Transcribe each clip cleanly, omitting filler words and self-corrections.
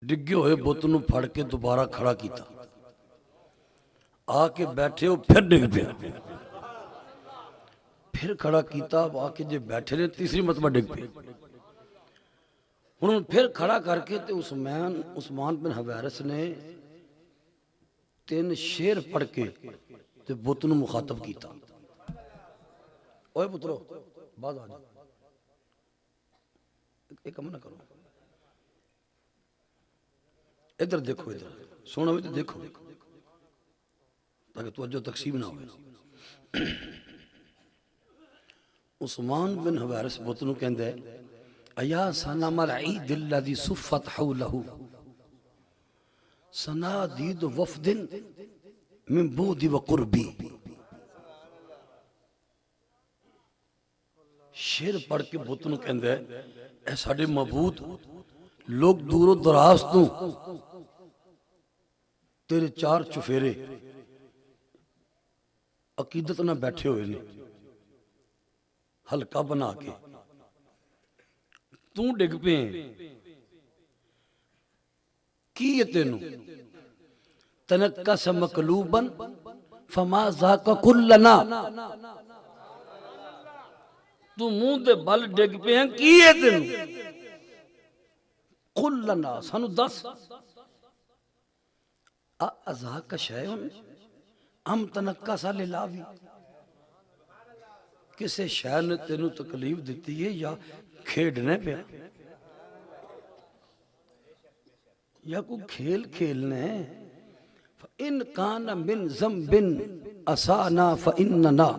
ڈگے ہوئے بت نو پھڑ کے دوبارہ کھڑا کیتا، آ کے بیٹھے ہو پھر ڈگ پیا، پھر کھڑا کیتا، آ کے جے بیٹھے نے تیسری مرتبہ ڈگ پیا۔ انہوں نے پھر کھڑا کر کے تے عثمان بن حویرث نے 3 شعر پڑھ کے تے بت نو مخاطب کیتا۔ اوے پترو بعد آ جا، ایک کم نہ کرو، ادھر دیکھو، ادھر سونا بھی تو دیکھو تاکہ توجہ تقسیم نہ ہوئے۔ عثمان بن حویرث بت نو کہندا ہے ایا صنم العید الذی صفت حولہ صنادید وفد من بود و قربی۔ شعر پڑھ کے بت نو کہندا ہے اے ساڈے معبود، لوگ دور و دراز تو تیرے 4 چفیرے عقیدت نہ بیٹھے ہوئے نے حلقہ بنا کے، تو ڈگ پہ کی یہ تینوں تنکس مقلوبا فما ذاک کلنا، تو منہ دے بل ڈگ پہ ہیں کی یہ تینوں کلنا سانو دس ازاک شیئن ام تنکس للاوی، کسے شے نے تینوں تکلیف دیتی ہے یا کھیڑنے پہ یا کوئی کھیل کھیلنے؟ فَإِن كَانَ مِن ذَنْبٍ أَسَانَا فَإِنَّنَا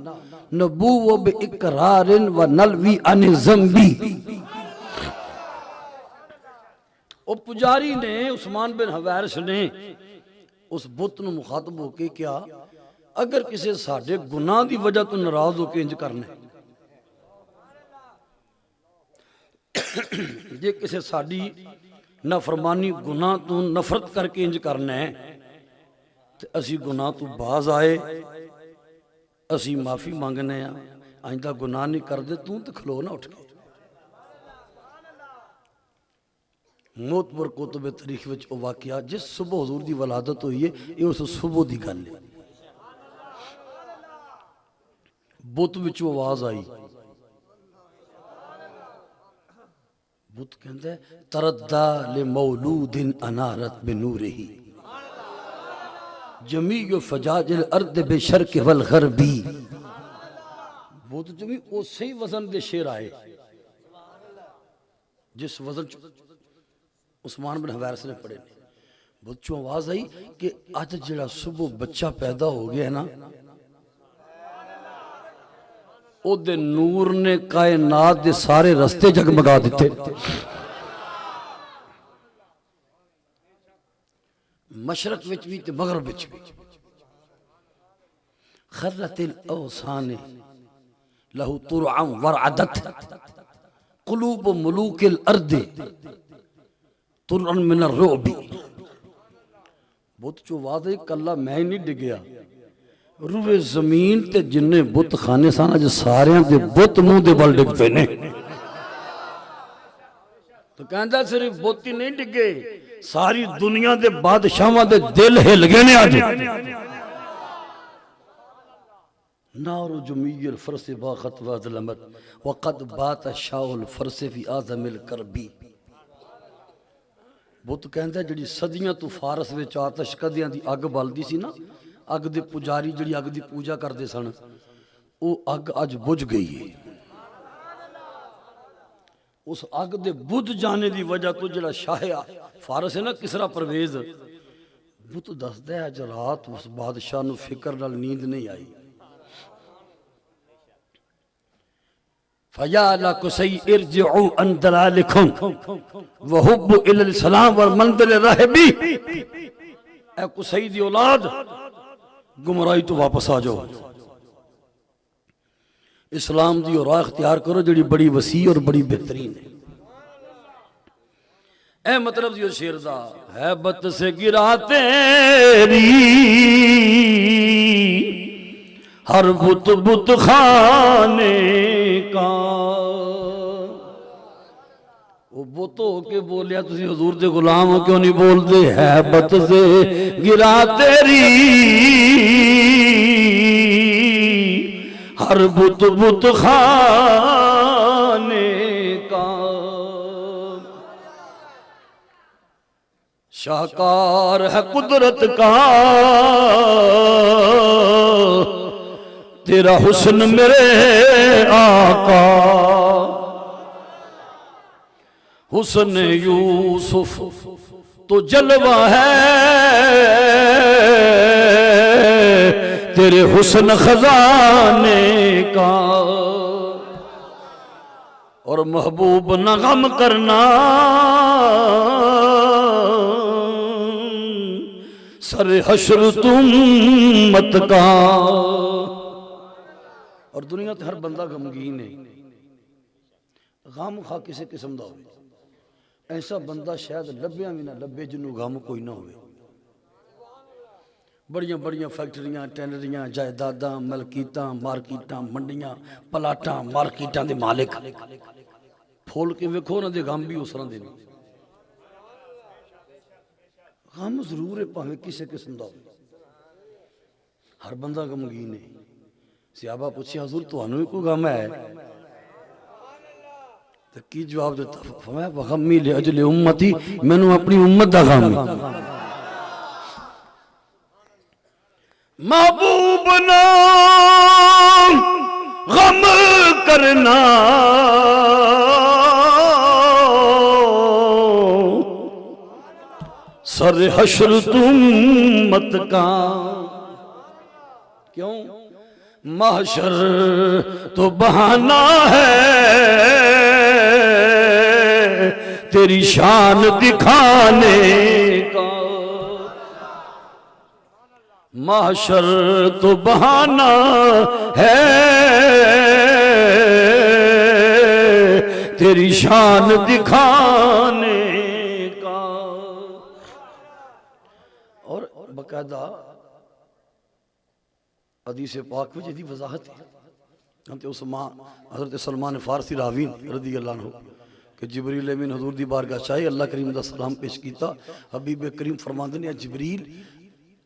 نَبُوَّ بِإِقْرَارٍ وَنَلْوِي عَنِ الذَّنْبِ۔ اور پجاری نے عثمان بن حویرث نے اس بت نو مخاطب ہو کے کیا اگر کسی ساڑھے گناہ دی وجہ تو ناراض ہو کے انج کرنے، یہ کسی ساڑھی نافرمانی گناہ تو نفرت کر کے انج کرنے تو اسی گناہ تو باز آئے، اسی معافی مانگنے ہیں، آئندہ گناہ نہیں کر دے تو کھلو نہ اٹھ کے۔ موتبر کتب تاریخ وچ او واقعہ جس صبح حضور دی ولادت ہوئی ہے یہ اس صبح دی گل ہے۔ بت وچ آواز آئی، بت کہندہ ہے تردہ لمولود انارت بنورہی جمیع فجاج الارض بشرق والغربی۔ بت جمی اسی وزن دے شعر آئے جس وزن عثمان بن حویرث نے پڑھے۔ بت چوں آواز آئی کہ آج جڑا صبح بچہ پیدا ہو گیا ہے نا، او دے نور نے کائنات دے سارے رستے جگمگا دیتے۔ مشرق وچ بھی تے مغرب وچ بھی۔ خرت الاوثان لہو ترعا ورعدت قلوب ملوک الارض ترعا من الرعب۔ بت چو واضح کلا میں نہیں ڈگیا، روے زمین تے جننے بت خانے سانا جو سارے دے بت منہ دے بل ڈگ پہ نے۔ تو کہندہ صرف بت ہی نہیں ڈگے، ساری دنیا دے بادشاہاں دے دل ہل گئے نے آج۔ نار جمیع الفرس باخت وازلمت وقد بات شاہ الفرس فی آزم الکربی۔ بت کہندہ جڑی صدیاں تو فارس وچ آتش کدیاں دی اگ بالدی سی نا، اگ دے پجاری جڑی اگ دی پوجا کر دے سن، او اگ اج بجھ گئی ہے۔ اس اگ دے بجھ جانے دی وجہ تو جڑا شاہ فارس ہے نا کسرا پرویز، بت دس دے اج رات اس بادشاہ نو فکر نال نیند نہیں آئی۔ فَيَا لَكُسَيْ اِرْجِعُوا عَنْ دَلَالِكُمْ وَحُبُّ إِلَى الْإِسْلَامِ وَالْمَنْدِلِ الرَّاهِبِ۔ اے قصی دی اولاد، گمراہی تو واپس آ جاؤ، اسلام دی راہ اختیار کرو جڑی بڑی وسیع اور بڑی بہترین ہے۔ اے مطلب دیو شیر دا ہے بت سے گرا تیری ہر بت بت خانے کا، وہ وہ تو ہو کے بولیا تسی حضور دے غلام ہو کیوں نہیں بول دے ہیبت سے گرا تیری ہر بت بت خانے کا شاہکار ہے قدرت کا تیرا حسن میرے آقا حسن یوسف تو جلوہ ہے تیرے حسن خزانے کا اور محبوب نہ غم کرنا سر حشر تم مت کا اور دنیا تے ہر بندہ غمگین ہے غم خواہ کسی قسم دا ہوئے ایسا بندہ شاید لبیاں بھی نہ لبے جنہوں غم کوئی نہ ہوئے بڑیاں بڑیاں فیکٹریاں ٹینریاں جائیداداں ملکیتاں مارکیٹاں منڈیاں پلاٹاں مارکیٹاں دے مالک پھول کے ویکھو نہ دے غم بھی اس طرح دے نہیں غم ضرور ہے پاہمیں کسی قسم دا ہوئے ہر بندہ غمگین ہے صحابہ پوچھے حضور تو انہوں ہی کوئی غم ہے تو کی جواب دیتا فرمایا وغمی لِأَجْلِ امتی میں نے اپنی امت دا غم محبوب نا غم کرنا سر حشر تم مت کا کیوں محشر تو بہانہ ہے تیری شان دکھانے کا محشر تو بہانہ ہے تیری شان دکھانے کا اور باقاعدہ حدیث پاک میں جدی وضاحت ہے حضرت سلمان فارسی راوی رضی اللہ عنہ کہ جبریل امین حضور دی بارگاہ چاہے اللہ کریم دا سلام پیش کیتا حبیب کریم فرماندے نے جبریل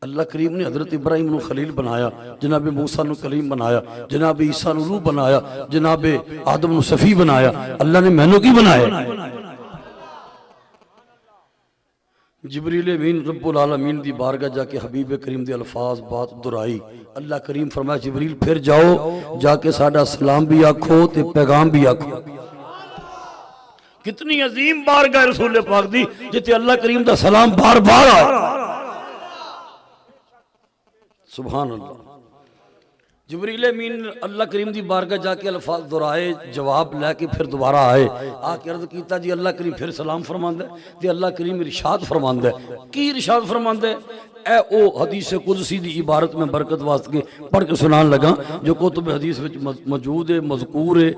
اللہ کریم نے حضرت ابراہیم نو خلیل بنایا جناب موسیٰ نو کلیم بنایا جناب عیسیٰ نو روح بنایا جناب آدم نو صفی بنایا اللہ نے مینو کی بنایا جبریل امین رب العالمین دی بارگاہ جا کے حبیب کریم دی الفاظ بات درائی اللہ کریم فرمایا جبریل پھر جاؤ جا کے ساڑھا سلام بھی آکھو تے پیغام بھی آکھو کتنی عظیم بارگاہ رسول پاک دی جتے اللہ کریم دا سلام بار بار آئے سبحان اللہ جبریل امین اللہ کریم دی بارگاہ جا کے الفاظ دورائے جواب لے کے پھر دوبارہ آئے آکے عرض کیتا جی اللہ کریم پھر سلام فرماندے دی اللہ کریم ارشاد فرماندے کی ارشاد فرماندے اے او حدیث قدسی دی عبارت میں برکت واسطے پڑھ کے سنان لگا جو کتب حدیث موجود ہے مذکور ہے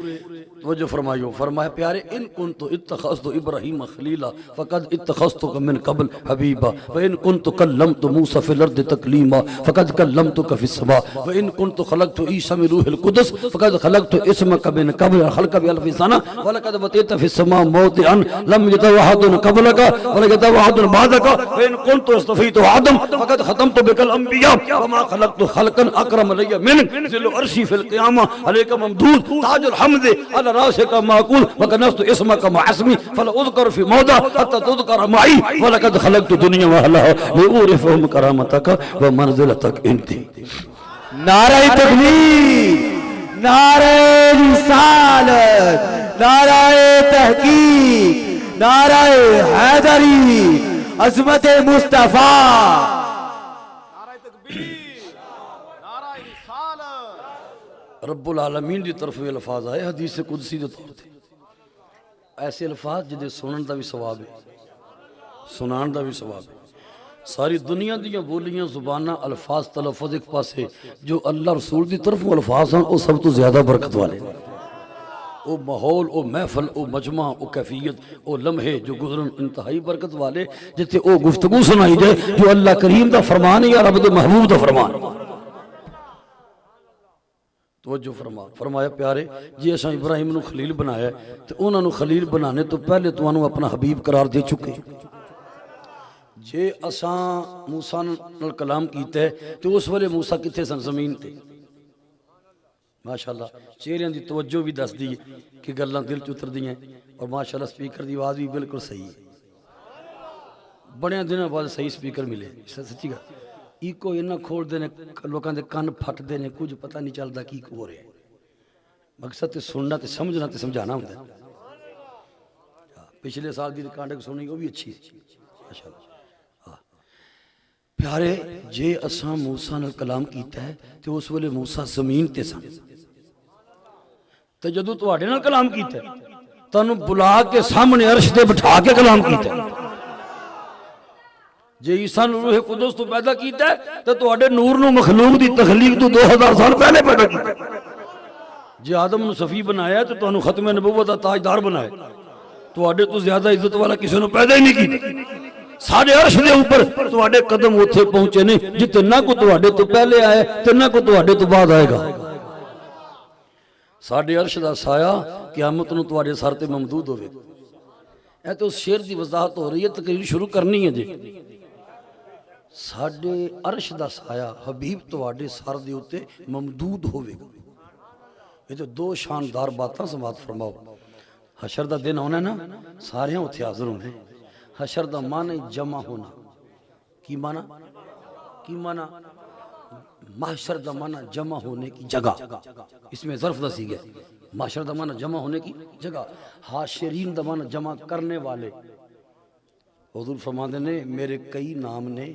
توجہ فرمائیو فرمایا پیارے ان کنتو اتخذتو ابراہیم خلیلا فقد اتخذتو من قبل حبیبا وان کنتو کلمتو موسیٰ فی الارض تکلیما فقد کلمتو فی السماء وان کنتو خلقتو عیسیٰ من روح القدس فقد خلقتو اسمک من قبل خلق بی الف سنہ ولقد وطیت فی السماء موتعا لم یتوحدن قبلک ولقد یتوحدن بعدک وان کنتو استفیتو آدم فقد ختمتو بک الانبیاء وما خلقتو خلقا اکرم علی منک ذل عرشی فی القیامہ علیک ممدود تاج الحمد علی راسك معقول وكنست اسمك مع اسمي فلا اذكر في موضع حتى تذكر معي ولقد خلقت الدنيا واهلها لأعرفهم كرامتك ومنزلتك انت نعرہ تکبیر نعرہ رسالت نعرہ تحقیق نعرہ حیدری عظمت مصطفیٰ رب العالمین دی طرف یہ الفاظ آئے حدیث قدسی دے طور تھے ایسے الفاظ جدے سنن دا بھی ثواب ہے سنان دا بھی ثواب ہے ساری دنیا دیاں بولیاں زبانہ الفاظ تلفظ ایک پاسے جو اللہ رسول دی طرف الفاظ ہیں وہ سب تو زیادہ برکت والے او ماحول او محفل او مجمع او کیفیت او لمحے جو گزرن انتہائی برکت والے جتے او گفتگو سنائی جائے جو اللہ کریم دا فرمان ہے یا رب دے محبوب دا فرمان توجہ فرمایا پیارے جی اساں ابراہیم نو خلیل بنایا تو انہاں نو خلیل بنانے تو پہلے تانوں اپنا حبیب قرار دے چکے جے اساں موسیٰ نال کلام کیتا ہے تو اس ویلے موسیٰ کتھے سن زمین تے ماشاءاللہ چہریاں دی توجہ بھی دس دی کہ گلاں دل چ اتر دیاں اور ماشاءاللہ سپیکر دی آواز بھی بالکل صحیح ہے بڑے دنوں بعد صحیح سپیکر ملے سچی گل ایکو انہاں کھول دے نے لوکاں دے کان پھٹ دے نے کچھ پتہ نہیں چلدا کی ہو رہا ہے مقصد تے سننا تے سمجھنا تے سمجھانا ہوندا ہے پچھلے سال دی ریکارڈنگ سنی وہ بھی اچھی ہے ماشاءاللہ پیارے جے اساں موسیٰ نال کلام کیتا ہے تے اس ویلے موسیٰ زمین تے سن تے جدوں تواڈے نال کلام کیتا ہے تانوں بلا کے سامنے عرش تے بٹھا کے کلام کیتا ہے جے عیسیٰ نو روح قدس تو پیدا کیتا ہے تو تواڈے نور نو مخلوق دی تخلیق تو 2000 سال پہلے پیدا کیتا ہے جے آدم نو صفی بنایا ہے تو تانوں ختم نبوت دا تاجدار بنایا ہے تواڈے تو زیادہ عزت والا کسی نو پیدا ہی نہیں کیتا سارے عرش دے اوپر تواڈے قدم اوتھے پہنچے نے جتے نہ کو تواڈے تو پہلے آئے تے نہ کو تواڈے تو بعد آئے گا ساڈے عرش دا سایہ قیامت نو تواڈے سر تے ممدود ہوے اے تو اس شعر دی وضاحت ہو رہی ہے تقریر شروع کرنی ہے جی ساڈے عرش دا سایہ حبیب تواڈے سر دے اوتے ممدود ہوے گا یہ تو دو شاندار باتاں سماعت فرماؤ حشر دا دن ہونا ہے نا سارے اوتھے حاضر ہونے حشر دا معنی جمع ہونا کی معنی محشر دا معنی جمع ہونے کی جگہ اس میں ظرف دا سیغہ ہے محشر دا معنی جمع ہونے کی جگہ حاشرین دا معنی جمع کرنے والے حضور فرماندے نے میرے کئی نام نے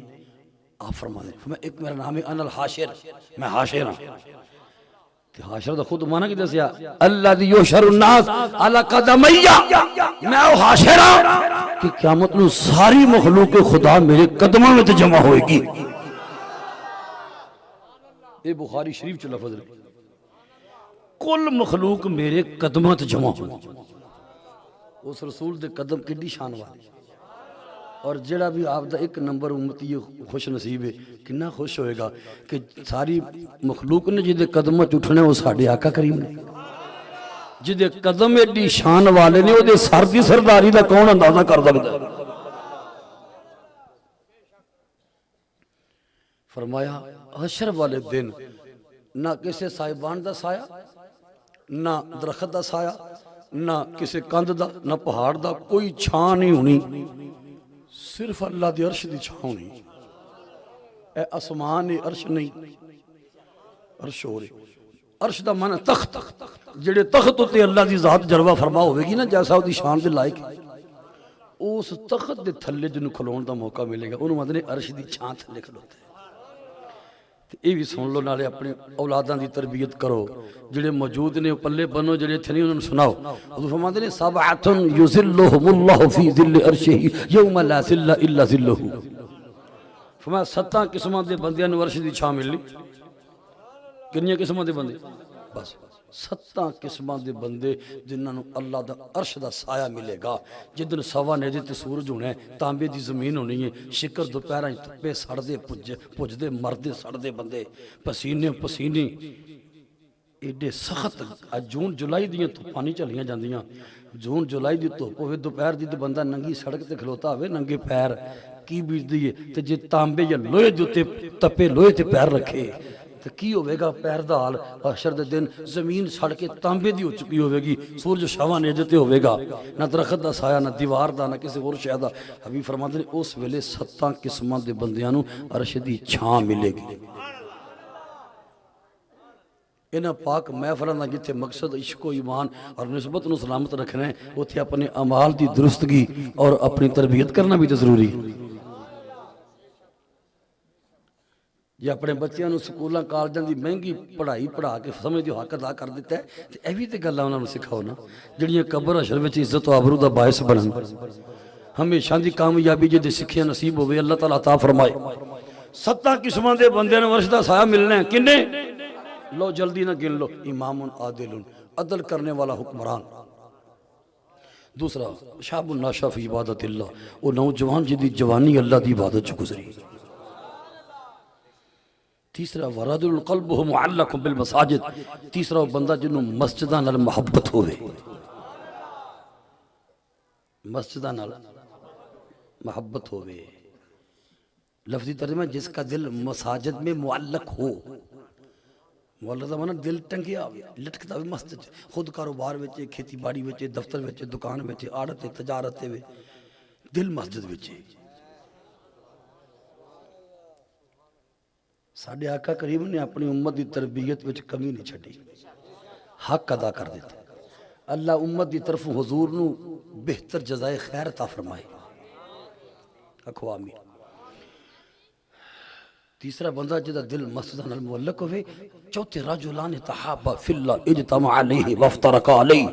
آپ فرماندے ایک میرا نام ہے انا الحاشر میں حاشر ہوں حاشر دا خود معنی کی دسیا اللہ دی یحشر الناس علی قدمیہ میں او حاشر ہوں کہ قیامت میں ساری مخلوق خدا میرے قدموں میں جمع ہوئے گی یہ بخاری شریف چلا لفظ ہے کل مخلوق میرے قدموں میں جمع ہوئے اس رسول دے قدم کڈی شان والی اور جڑا بھی آپ دا ایک نمبر امتی خوش نصیب ہے کنا خوش ہوئے گا کہ ساری مخلوق نے جدے قدمہ اٹھنے وہ ساڑھے آقا کریم نے جدے قدم ایڈی شان والے نے وہ دے سر دی سرداری دا کون اندازہ کر سکتا ہے فرمایا حشر والے دن نہ کسی صاحبان دا سایہ نہ درخت دا سایہ نہ کسی کند دا نہ پہاڑ دا کوئی چھان نہیں ہونی صرف اللہ دی عرش دی چھاؤں نہیں اے اسمان عرش نہیں عرش ہو رہی عرش دا معنی تخت جڑے تخت ہوتے اللہ دی ذات جلوہ فرما ہوئے گی نا جیسا وہ دی شان دے لائق اس تخت دے تھلے جنہوں کھلون دا موقع ملے گا انہوں مدنے عرش دی چھان تھلے کھلوتے ہیں یہ بھی سن لو نالے اپنے اولاداں دی تربیت کرو جڑے موجود نے پلے بنو جڑے تھے نہیں انہوں نے سناؤ حضور فرماتے ہیں سبعتن یذلہم اللہ فی ذل عرشہ یوم لا ذل الا ذلہ فرمایا 7 قسماں دے بندیاں نوں عرش دی چھاں ملنی کنیاں قسماں دے بندے بس 7 قسماں دے بندے جنہاں نوں اللہ دا عرش دا سایہ ملے گا جدن سوا نیجے تے سورج ہونا ہے تانبے دی زمین ہونی ہے شکر دوپہراں تپے سڑدے پجدے مردے سڑدے بندے پسینے ایڈے سخت جون جولائی دیاں دھوپاں نہیں چلیاں جاندیاں جون جولائی دی دھوپ ہوے دوپہر دی تے بندہ ننگی سڑک تے کھلوتا ہوے ننگے پیر کی بیجدی ہے تے جے تانبے یا لوہے دے تے تپے لوہے تے پیر رکھے تو کی ہوئے گا پیر دا حال حشر دے دن زمین سڑ کے تانبے دی ہو چکی ہوئے گی سورج شاواں نیجتے ہوئے گا نہ درخت دا سایہ نہ دیوار دا نہ کسی اور شے دا حبیب فرماتے ہیں اس ویلے 7 قسماں دے بندیاں نوں عرش دی چھاں ملے گی انہاں پاک محفلاں دا جتھے مقصد عشق و ایمان اور نسبت نوں سلامت رکھنا ہے اوتھے اپنے اعمال دی درستگی اور اپنی تربیت کرنا بھی ضروری ہے جی اپنے بچیاں نوں سکولاں کالجاں دی مہنگی پڑھائی پڑھا کے سمجھ دی حق ادا کر دیتا ہے تے ایویں تے گلاں انہاں نوں سکھاؤ نا جڑیاں قبر حشر وچ عزت و آبرو دا باعث بنن ہمیشہ دی کامیابی جے سکھیاں نصیب ہوے اللہ تعالیٰ عطا فرمائے 7 قسماں دے بندیاں نوں عرش دا سایہ ملنا ہے کنے لو جلدی نہ گن لو امام عادل عدل کرنے والا حکمران دوسرا شاب الناشا فی عبادت اللہ وہ نوجوان جدی جوانی اللہ دی عبادت چ گزری تیسرا ورجل قلبہ معلق بالمساجد، تیسرا وہ بندہ جنہوں مسجدہ نال محبت ہوئے، مسجدہ نال محبت ہوئے۔ لفظی ترجمہ جس کا دل مساجد میں معلق ہو، معلق دا مانا دل ٹنگیا ہوئے، لٹکتا ہوئے مسجد، خود کاروبار وچے، کھیتی باڑی وچے، دفتر وچے، دکان وچے، آڑت تجارت وچے، دل مسجد وچے۔ ساڑھے آقا کریم نے اپنی امت دی تربیت وچ کمی نہیں چھڑی، حق ادا کر دیتا۔ اللہ امت دی طرف حضور نو بہتر جزائے خیر عطا فرمائے، آکھو آمین۔ تیسرا بندہ جدا دل مسجد نال معلق ہوئے۔ چوتھے رجلان تحابا فی اللہ اجتمع علیہ وافترقا علیہ،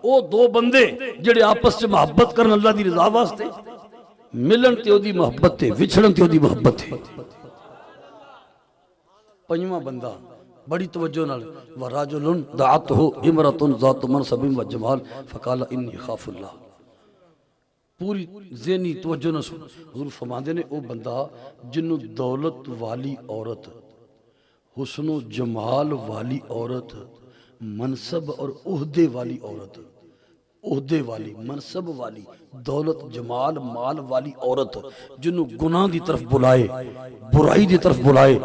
او دو بندے جڑے آپس سے محبت کرن اللہ دی رضا واسطے، ملن تے او دی محبت تے، وچھڑن تے او دی محبت تے۔ پنجواں بندہ بڑی توجہ نال، وَرَجُلٌ دَعَتْهُ امْرَةٌ ذَاتُ مَنْصَبٍ وَجَمَالٍ فَقَالَ إِنِّي خَافُ اللَّهِ۔ پوری ذہنی توجہ نہ سن، حضور فرماندے نے او بندہ جنوں دولت والی عورت، حسن و جمال والی عورت، منصب اور عہدے والی عورت، عہدے والی، منصب والی، دولت، جمال، مال والی عورت جنوں گناہ دی طرف بلائے، برائی دی طرف بلائے،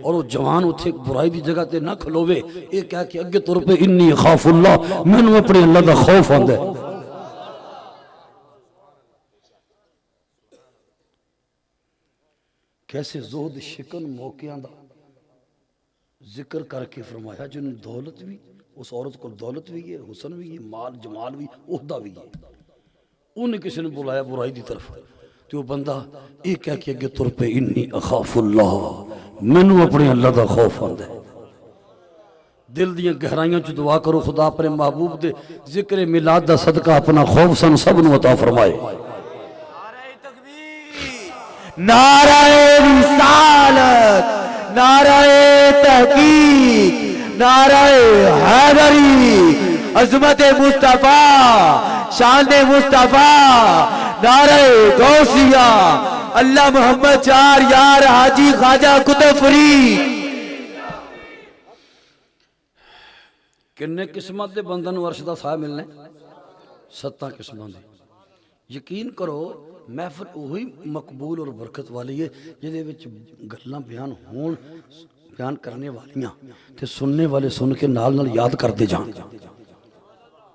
اور وہ جوان اتھے برائی دی جگہ تے نہ کھلوے، یہ کہہ کہ اگے طور پہ انی خاف اللہ، میں نے اپنے اللہ دا خوف آندہ ہے۔ کیسے زہد شکن موقعہ دا ذکر کر کے فرمایا جن دولت بھی، اس عورت کو دولت بھی ہے، حسن بھی ہے، مال جمال بھی، عہدہ بھی ہے، انہیں کسی نے بلایا برائی دی طرف، تو وہ بندہ ایک کہہ کے اگے طور پہ انی اخاف اللہ، میں نے اپنے اللہ دا خوف آندہ ہے۔ دل دیاں گہرائیاں چو دعا کرو خدا اپنے محبوب دے ذکر میلاد دا صدقہ اپنا خوف سن سب نو عطا فرمائے۔ نعرہ رسالت، نعرہ تحقیق، نعرہ حیدری، عظمت مصطفیٰ، شان مصطفیٰ، نعرہ غوثیہ، اللہ محمد چار یار حاجی خواجہ قطب فرید۔ کنے قسمت دے بندن ورش دا سایہ ملنے؟ 7 قسمت دے۔ یقین کرو محفل وہی مقبول اور برکت والی ہے جدے وچ گلاں بیان کرنے والیاں تے سننے والے سن کے نال نال یاد کر دے جان،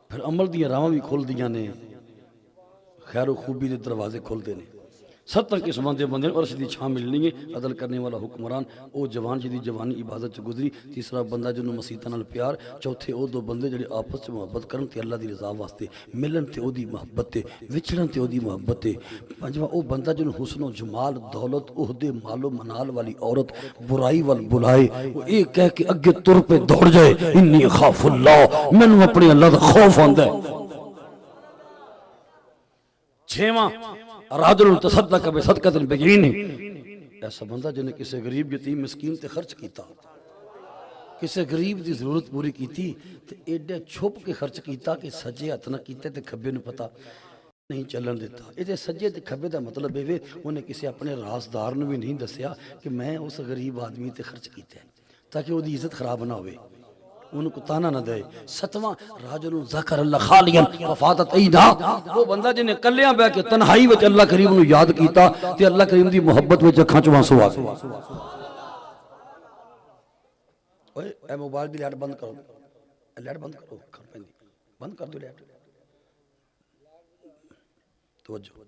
پھر عمل دیاں راواں بھی کھول دیاں نے، خیر و خوبی دے دروازے کھول دے نے۔ 7 قسماں دے بندے عرش دی چھاں ملنی ہے، عدل کرنے والا حکمران، او جوان جدی جوانی عبادت چ گزری، تیسرا بندہ جنوں مسیتاں نال پیار، چوتھے او دو بندے جڑے آپس وچ محبت کرن تے اللہ دی رضا واسطے، ملن تے او دی محبت تے، وچھڑن تے او دی محبت تے، پنجواں او بندہ جنوں حسن و جمال، دولت، عہدے، مال و منال والی عورت برائی وال بلائے، وہ اے کہہ کے اگے تر پہ دوڑ جائے انی خاف اللہ، مینوں اپنے اللہ دا خوف آندا ہے۔ 6واں راجل تصدق بصدقۃ بگین، ایسا بندہ جن نے کسی غریب یتیم مسکین تے خرچ کیتا، کسی غریب دی ضرورت پوری کیتی تے ایڈے چھپ کے خرچ کیتا کہ سجے ہتھ نہ کیتے تے کھبے نو پتا نہیں چلن دیتا۔ یہ سجے تے کھبے دا مطلب ہے انہیں کسی اپنے رازدار نو بھی نہیں دسیا کہ میں اس غریب آدمی تے خرچ کیتے ہیں تاکہ وہ دی عزت خراب نہ ہوئے، ان کو تانا نہ دے۔ 7واں راجل ذکر اللہ خالیا وفاتت عینا، وہ بندہ جن نے کلیاں بہ کے تنہائی وچ اللہ کریم نو یاد کیتا تے اللہ کریم دی محبت وچ اکھاں چوں آنسو آ گئے۔ اوئے اے موبائل دی لائٹ بند کرو، لائٹ بند کرو، بند کر دو لائٹ، توجہ۔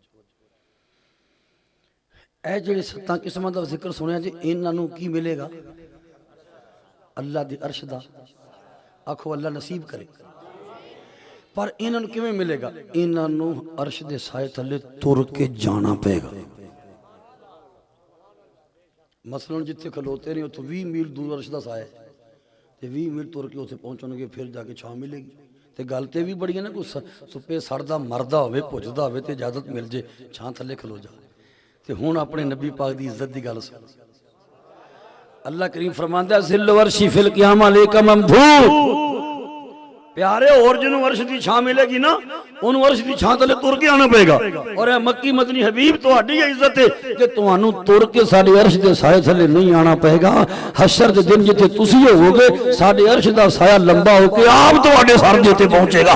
اے جڑے 7 قسماں دا ذکر سنیا جی، انہاں نو کی ملے گا؟ اللہ دی عرش دا، آکھو اللہ نصیب کرے۔ پر انہاں نو کیویں ملے گا؟ انہاں نو عرش دے سائے تھلے تر کے جانا پے گا۔ مثلا جتھے کھلوتے نہیں تو 20 میل دور عرش دا سائے تے 20 میل تر کے اتنے پہنچن گے، پھر جا کے چھاں ملے گی۔ تے گل تے بھی بڑی ہے نا، کوئی سپے سڑدا مردا ہوئے پجدا ہوئے تے اجازت مل جے چھاں تھلے کھلو جا۔ تے ہن اپنے نبی پاک دی عزت دی گل سن، اللہ کریم فرماندا ہے ذل ورشی فی القیامہ علیکم ممدود، پیارے اور جنوں عرش دی چھاں ملے گی نا، ਉਹਨੂੰ ਅਰਸ਼ ਦੀ ਛਾਂ ਥੱਲੇ ਤੁਰ ਕੇ ਆਣਾ ਪਏਗਾ। ਔਰ ਇਹ ਮੱਕੀ ਮਦਨੀ ਹਬੀਬ ਤੁਹਾਡੀ ਇੱਜ਼ਤ ਹੈ ਕਿ ਤੁਹਾਨੂੰ ਤੁਰ ਕੇ ਸਾਡੇ ਅਰਸ਼ ਦੇ ਸਾਏ ਥੱਲੇ ਨਹੀਂ ਆਣਾ ਪਏਗਾ। ਹਸ਼ਰ ਦੇ ਦਿਨ ਜਿੱਥੇ ਤੁਸੀਂ ਹੋਵੋਗੇ ਸਾਡੇ ਅਰਸ਼ ਦਾ ਸਾਇਆ ਲੰਬਾ ਹੋ ਕੇ ਆਪ ਤੁਹਾਡੇ ਸਰ ਦੇ ਉੱਤੇ ਪਹੁੰਚੇਗਾ।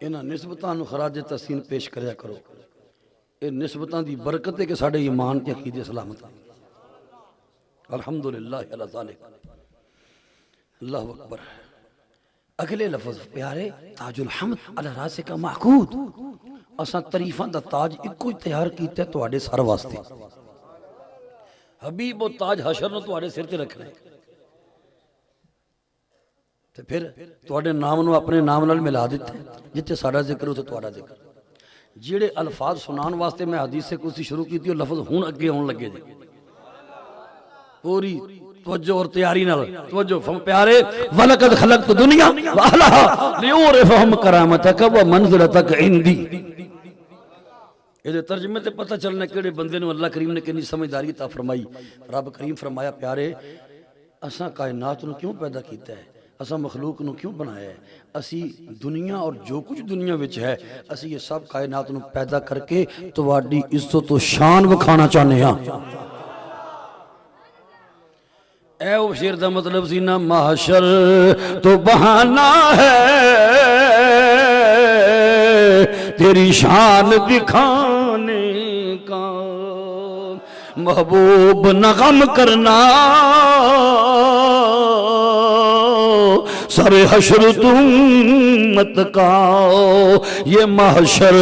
ਇਹਨਾਂ ਨਿਸਬਤਾਂ ਨੂੰ ਖਰਾਜ ਤਹਸੀਨ ਪੇਸ਼ ਕਰਿਆ ਕਰੋ। ਇਹ ਨਿਸਬਤਾਂ ਦੀ ਬਰਕਤ ਹੈ ਕਿ ਸਾਡੇ ਈਮਾਨ ਤੇ ਅਕੀਦੇ ਸਲਾਮਤ ਹਨ। الحمدللہ علی ذالک اللہ اکبر۔ اگلے لفظ پیارے تاج الحمد علی راس کا معقود، اساں تعریفاں دا تاج اکو ہی تیار کیتا ہے تواڈے سر واسطے۔ حبیب و تاج حشر نو تواڈے سر تے رکھنا ہے تے پھر تواڈے نام نو اپنے نام نال ملا دیتا ہے، جتے ساڈا ذکر ہو تے تواڈا ذکر۔ جڑے الفاظ سنان واسطے میں حدیث سے کچھ شروع کی تھی وہ لفظ ہون اگے ہون لگے جی، پوری توجہ اور تیاری نال توجہ فہم پیارے۔ وَلَقَدْ خَلَقْتُ دُنْيَا وَأَهْلَهَا لِأُعْرِفَهُمْ كَرَامَتَكَ وَمَنْزِلَتَكَ عِنْدِي۔ یہ ترجمے تے پتہ چلنا کیڑے بندے نو اللہ کریم نے کنی سمجھداری عطا فرمائی۔ رب کریم فرمایا پیارے اساں کائنات نو کیوں پیدا کیتا ہے، اساں مخلوق نو کیوں بنایا ہے، اسی دنیا اور جو کچھ دنیا وچ ہے اسی یہ سب کائنات نو پیدا کر کے تواڈی عزت و شان وکھانا چاہنے ہاں۔ اے وہ شیر دا مطلب سی نا محشر تو بہانہ ہے تیری شان دکھانے کا، محبوب نہ غم کرنا سر حشر تمت کا، یہ محشر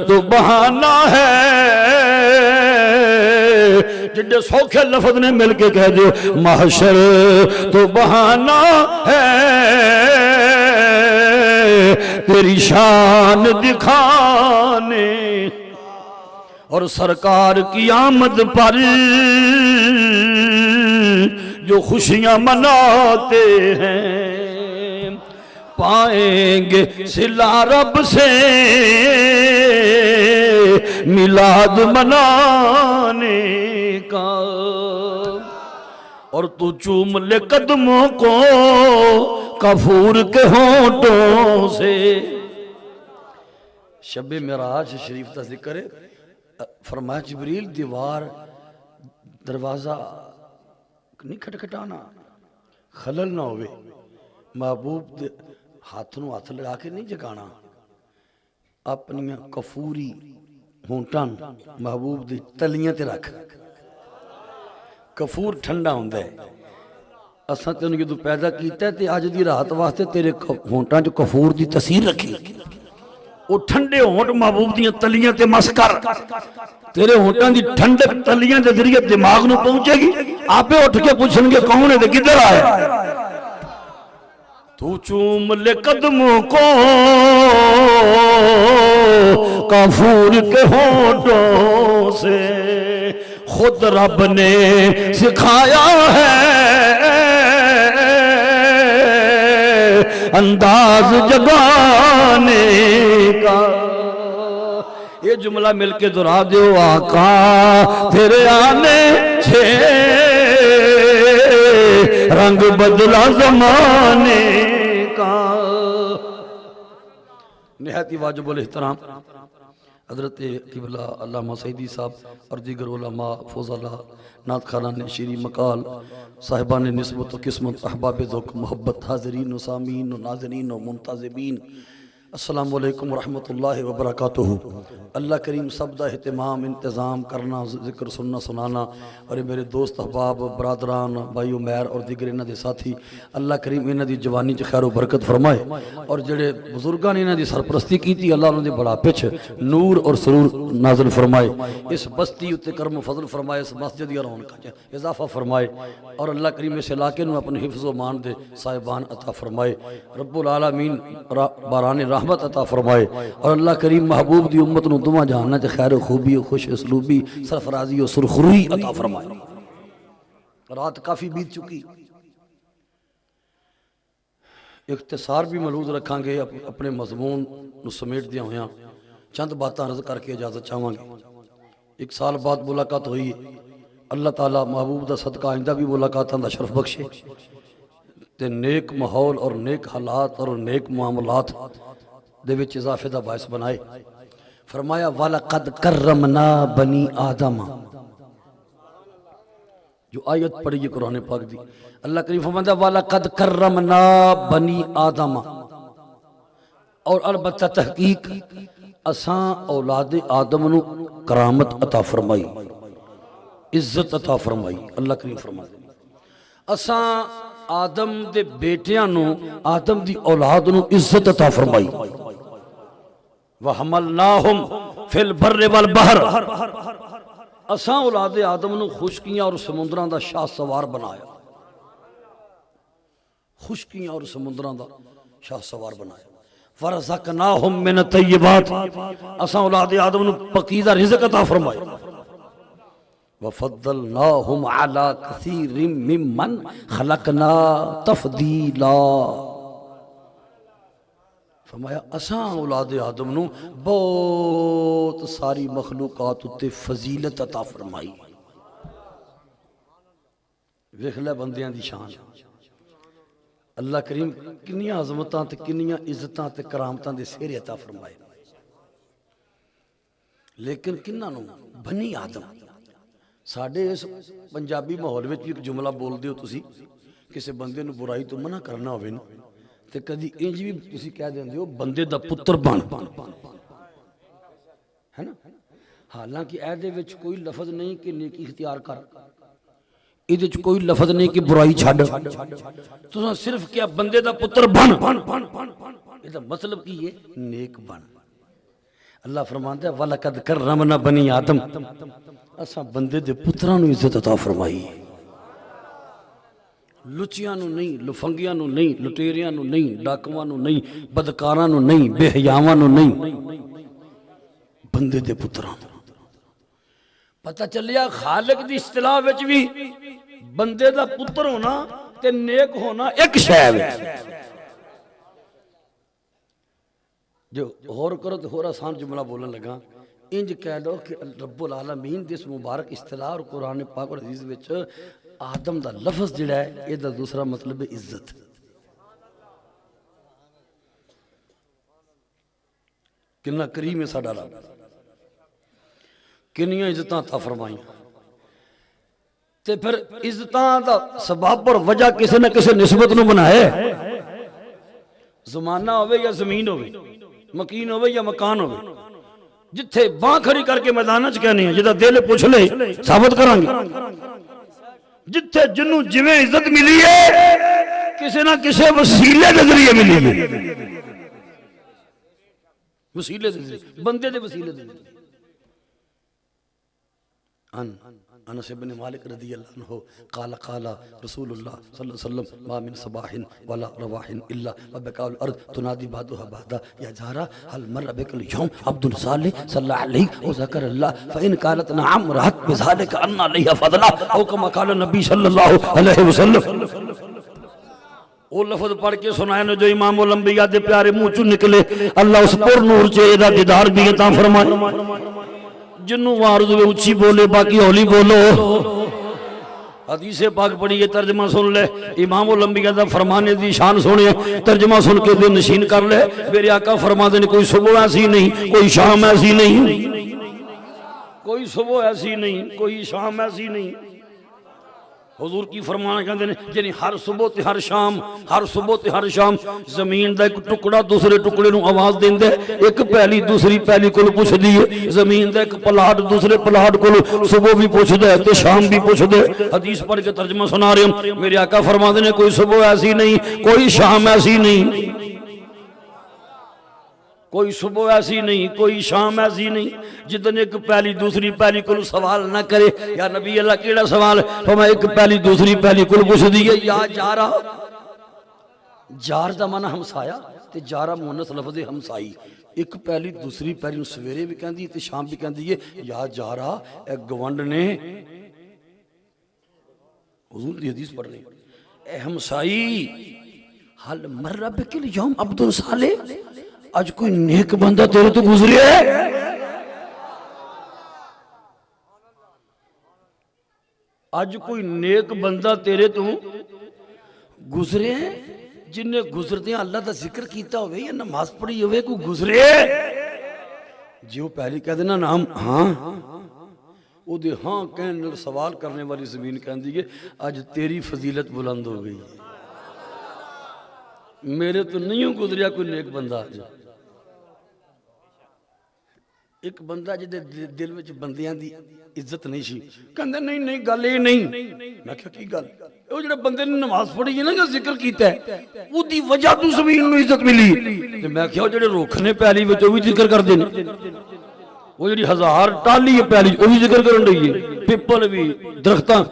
تو بہانہ ہے۔ جڑے سوکھے لفظ نے مل کے کہہ دیو محشر تو بہانہ ہے تیری شان دکھانے، اور سرکار کی آمد پر جو خوشیاں مناتے ہیں پائیں گے صلہ رب سے میلاد منانے کا، اور تو چوم لے قدموں کو کفور کے ہونٹوں سے۔ شب معراج شریف کا ذکر ہے، فرمایا جبریل دیوار دروازہ نہیں کھٹکھٹانا، خلل نہ ہوئے، محبوب ہاتھ نو ہاتھ لگا کے نہیں جگانا، اپنی کفوری ہونٹاں محبوب دی تلیاں تے رکھ۔ کفور ٹھنڈا ہوندہ ہے، اساں تے انہوں جدو پیدا کیتا ہے تے آج دی رات واسطے تیرے ہونٹاں جو کفور دی تاثیر رکھی، وہ ٹھنڈے ہونٹ محبوب دی تلیاں تے مس کر، تیرے ہونٹاں دی ٹھنڈک تلیاں دے ذریعے دماغ نو پہنچے گی، آپے اٹھ کے پوچھن گے کون ہے تے کدھر آئے۔ تو چوم لے قدموں کو کافور کے ہونٹوں سے، خود رب نے سکھایا ہے انداز جگانے کا۔ یہ جملہ مل کے دہرا دیو، آقا تیرے آنے چھے رنگ بدلا زمانے کا۔ نہایت واجب الاحترام حضرت قبلہ علامہ سعیدی صاحب اور دیگر علماء، فضلاء، نعت خانہ نے شیری مقال، صاحبان نسبت و قسمت، احباب ذوق محبت، حاضرین و سامین و ناظرین و منتظبین، السلام علیکم ورحمت اللہ وبرکاتہ۔ اللہ کریم سب دا اہتمام انتظام کرنا، ذکر سننا سنانا، اور میرے دوست احباب برادران بھائیو مہر اور دیگر انہاں دے ساتھی، اللہ کریم انہاں دی جوانی چ خیر و برکت فرمائے، اور جڑے بزرگاں نے انہاں دی سرپرستی کیتی اللہ انہاں دے بڑھاپے چ نور اور سرور نازل فرمائے، اس بستی اتے کرم و فضل فرمائے، اس مسجد یا رونقاں چ اضافہ فرمائے، اور اللہ کریم اس علاقے نو اپنے حفظ و مان دے صاحبان عطا فرمائے، رب العالمین باران رحمت عطا فرمائے، اور اللہ کریم محبوب دی امت نو دعا جہانہ چ خیر و خوبی و خوش اسلوبی سرفرازی و سرخروئی عطا فرمائے۔ رات کافی بیت چکی، اختصار بھی ملحوظ رکھاں گے اپنے مضمون نو سمیٹ دیا ہویاں چند باتاں عرض کر کے اجازت چاہواں گے 1 سال بعد ملاقات ہوئی اللہ تعالیٰ محبوب دا صدقہ آئندہ بھی ملاقاتاں دا شرف بخشے تے نیک ماحول اور نیک حالات اور نیک معاملات دے وچ اضافے دا باعث بنائے فرمایا وَلَقَدْ كَرَّمْنَا بَنِي آدَمَ جو آیت پڑھی یہ قرآن پاک دی اللہ کریم فرماتا ہے وَلَقَدْ كَرَّمْنَا بَنِي آدَمَ اور البتہ تحقیق اساں اولاد آدم نو کرامت عطا فرمائی عزت عطا فرمائی اللہ کریم فرماتا ہے اساں آدم دے بیٹیاں نو آدم دی اولاد نو عزت عطا فرمائی وَحَمَلْنَاهُمْ فِي الْبَرِّ وَالْبَحْرِ اساں اولاد آدم نو خشکیاں اور سمندران دا شاہ سوار بنایا خشکیاں اور سمندران دا شاہ سوار بنایا وَرَزَقْنَاهُمْ مِنَ الطَّيِّبَاتِ اساں اولاد آدم نو پکیزہ رزق عطا فرمایا وَفَضَّلْنَاهُمْ عَلَىٰ كَثِيرٍ مِّمَّنْ خَلَقْنَا تَفْضِيلًا فرمایا اساں اولاد آدم نو بہت ساری مخلوقات تے فضیلت عطا فرمائی ویکھ لے بندیاں دی شان اللہ کریم کنیاں عظمتاں تے کنیاں عزتاں تے کرامتاں دے سہرے عطا فرمائے لیکن کناں نو بنی آدم ساڈے اس پنجابی ماحول وچ ایک جملہ بول دیو تسی کسے بندے نو برائی تو منع کرنا ہوئے نا تے کدی انج بھی تسی کہہ دیندے ہو بندے دا پتر بن ہے نا حالانکہ اے دے وچ کوئی لفظ نہیں کہ نیکی اختیار کر ایدے وچ کوئی لفظ نہیں کہ برائی چھڈ تساں صرف کیا بندے دا پتر بن اے مطلب کی ہے نیک بن اللہ فرماندا ہے وَلَقَدْ كَرَّمْنَا بَنِي آدم اساں بندے دے پتراں نو عزت عطا فرمائی لچیاں نو نہیں لفنگیاں نو نہیں لٹیریاں نو نہیں ڈاکواں نو نہیں بدکاراں نو نہیں بے حیاواں نو نہیں بندے دے پتراں پتہ چلیا خالق دی اصطلاح وچ بھی بندے دا پتر ہونا تے نیک ہونا ایک شے وچ جو غور کرو تو اور آسان جملہ بولن لگا انج کہہ لو کہ رب العالمین دس مبارک اصطلاح اور قرآن پاک اور حدیث وچ آدم دا لفظ جڑا ہے یہ دا دوسرا مطلب ہے عزت کنا کریم ہے ساڈا رب کنیاں عزتاں عطا فرمائیں تے پھر عزتاں دا سبب اور وجہ کسی نہ کسی نسبت نو بنائے زمانہ ہوئے یا زمین ہوئے مکین ہوئے یا مکان ہوئے جتھے باں کھڑی کر کے میدانہ چ کہنے ہیں جدا دل پوچھ لے ثابت کریں گے جتھے جنوں جویں عزت ملی ہے کسی نہ کسی وسیلے کے ذریعے ملی ہے وسیلے دے ذریعے بندے دے وسیلے دے ذریعے انس بن مالک رضی اللہ عنہ قال قال رسول اللہ صلی اللہ علیہ وسلم ما من صباح ولا رواح الا وبكاء الارض تنادي بعضها بعضا يا جارا هل مر بك اليوم عبد صالح صلى الله عليه وذكر الله فان قالت نعم رحت بذلك ان عليها فضلا او كما قال النبي صلى الله عليه وسلم وہ لفظ پڑھ کے سنائے نا جو امام الانبیاء دے پیارے منہ چوں نکلے اللہ اس پر نور چے دا دیدار بھی عطا فرمائے جنوں وارد ہوئے اچھی بولے باقی ہولی بولو حدیث پاک پڑھی یہ ترجمہ سن لے امام الانبیاء دا فرمانے دی شان سنے ترجمہ سن کے دل نشین کر لے میرے آقا فرما دے کوئی صبح ایسی نہیں کوئی شام ایسی نہیں کوئی صبح ایسی نہیں کوئی شام ایسی نہیں حضور کی فرمانا کہتے ہیں یعنی ہر صبح تے ہر شام ہر صبح تے ہر شام زمین دا ایک ٹکڑا دوسرے ٹکڑے نو آواز دین دے ایک پہلی دوسری پہلی کل پوچھ دیئے زمین دا ایک پلاٹ دوسرے پلاٹ کل صبح بھی پوچھ دے تے شام بھی پوچھ دے حدیث پڑھ کے ترجمہ سنا رہے ہیں میرے آقا فرما دے کوئی صبح ایسی نہیں کوئی شام ایسی نہیں کوئی صبح ایسی نہیں کوئی شام ایسی نہیں جتنے ایک پہلی دوسری پہلی کل سوال نہ کرے یا نبی اللہ کیڑا سوال فرمایا ایک پہلی دوسری پہلی کل پوچھ دیئے یا جارا جار دا معنی ہمسایا تے جارا مونس لفظ ہمسائی ایک پہلی دوسری پہلی سویرے بھی کہندی تے شام بھی کہندی ہے یا جارا ایک گونڈ نے حضور دی حدیث پڑھ رہی اے ہمسائی حل مر بکل یوم عبد صالح، اج کوئی نیک بندہ تیرے تو گزرے ہے؟ اج کوئی نیک بندہ تیرے تو گزرے ہیں؟ جن نے گزردے اللہ دا ذکر کیتا ہوئے یا نماز پڑھی ہوئے کوئی گزرے؟ جی وہ پہلی کہہ دینا نام ہاں، وہ دے ہاں کہنے سوال کرنے والی زمین کہن دیئے آج تیری فضیلت بلند ہو گئی، میرے تو نہیں ہوں گزریا کوئی نیک بندہ آج۔ ایک بندہ جدے دل وچ بندیاں دی عزت نہیں سی، کہندے نہیں گل یہ نہیں، میں کہا کی گل؟ وہ جڑے بندے نے نماز پڑھی ہے نا جو ذکر کیتا ہے وہ دی وجہ تو زمین میں عزت ملی، میں کہا جڑے روکھنے پہلی وچ وہ بھی ذکر کر دیں، وہ جڑی ہزار ٹالی ہے پہلی وہ بھی ذکر کرن رہی ہے، پیپل بھی درختاں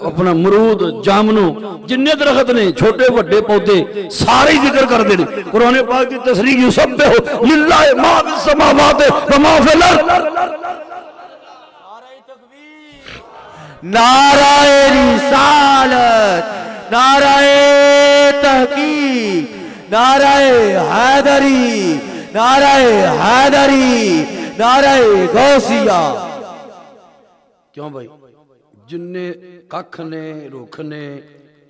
اپنا مرود جامنو جننے درخت نے چھوٹے بڑے پودے سارے ذکر کر دیں۔ قرآن پاک کی تصریح یسبح للہ ما فی السماوات و ما فی الارض۔ نعرہ رسالت، نعرہ تحقیق، نعرہ حیدری، نعرہ حیدری، نعرہ غوثیہ۔ کیوں بھائی؟ جن نے ککھ نے روکھ نے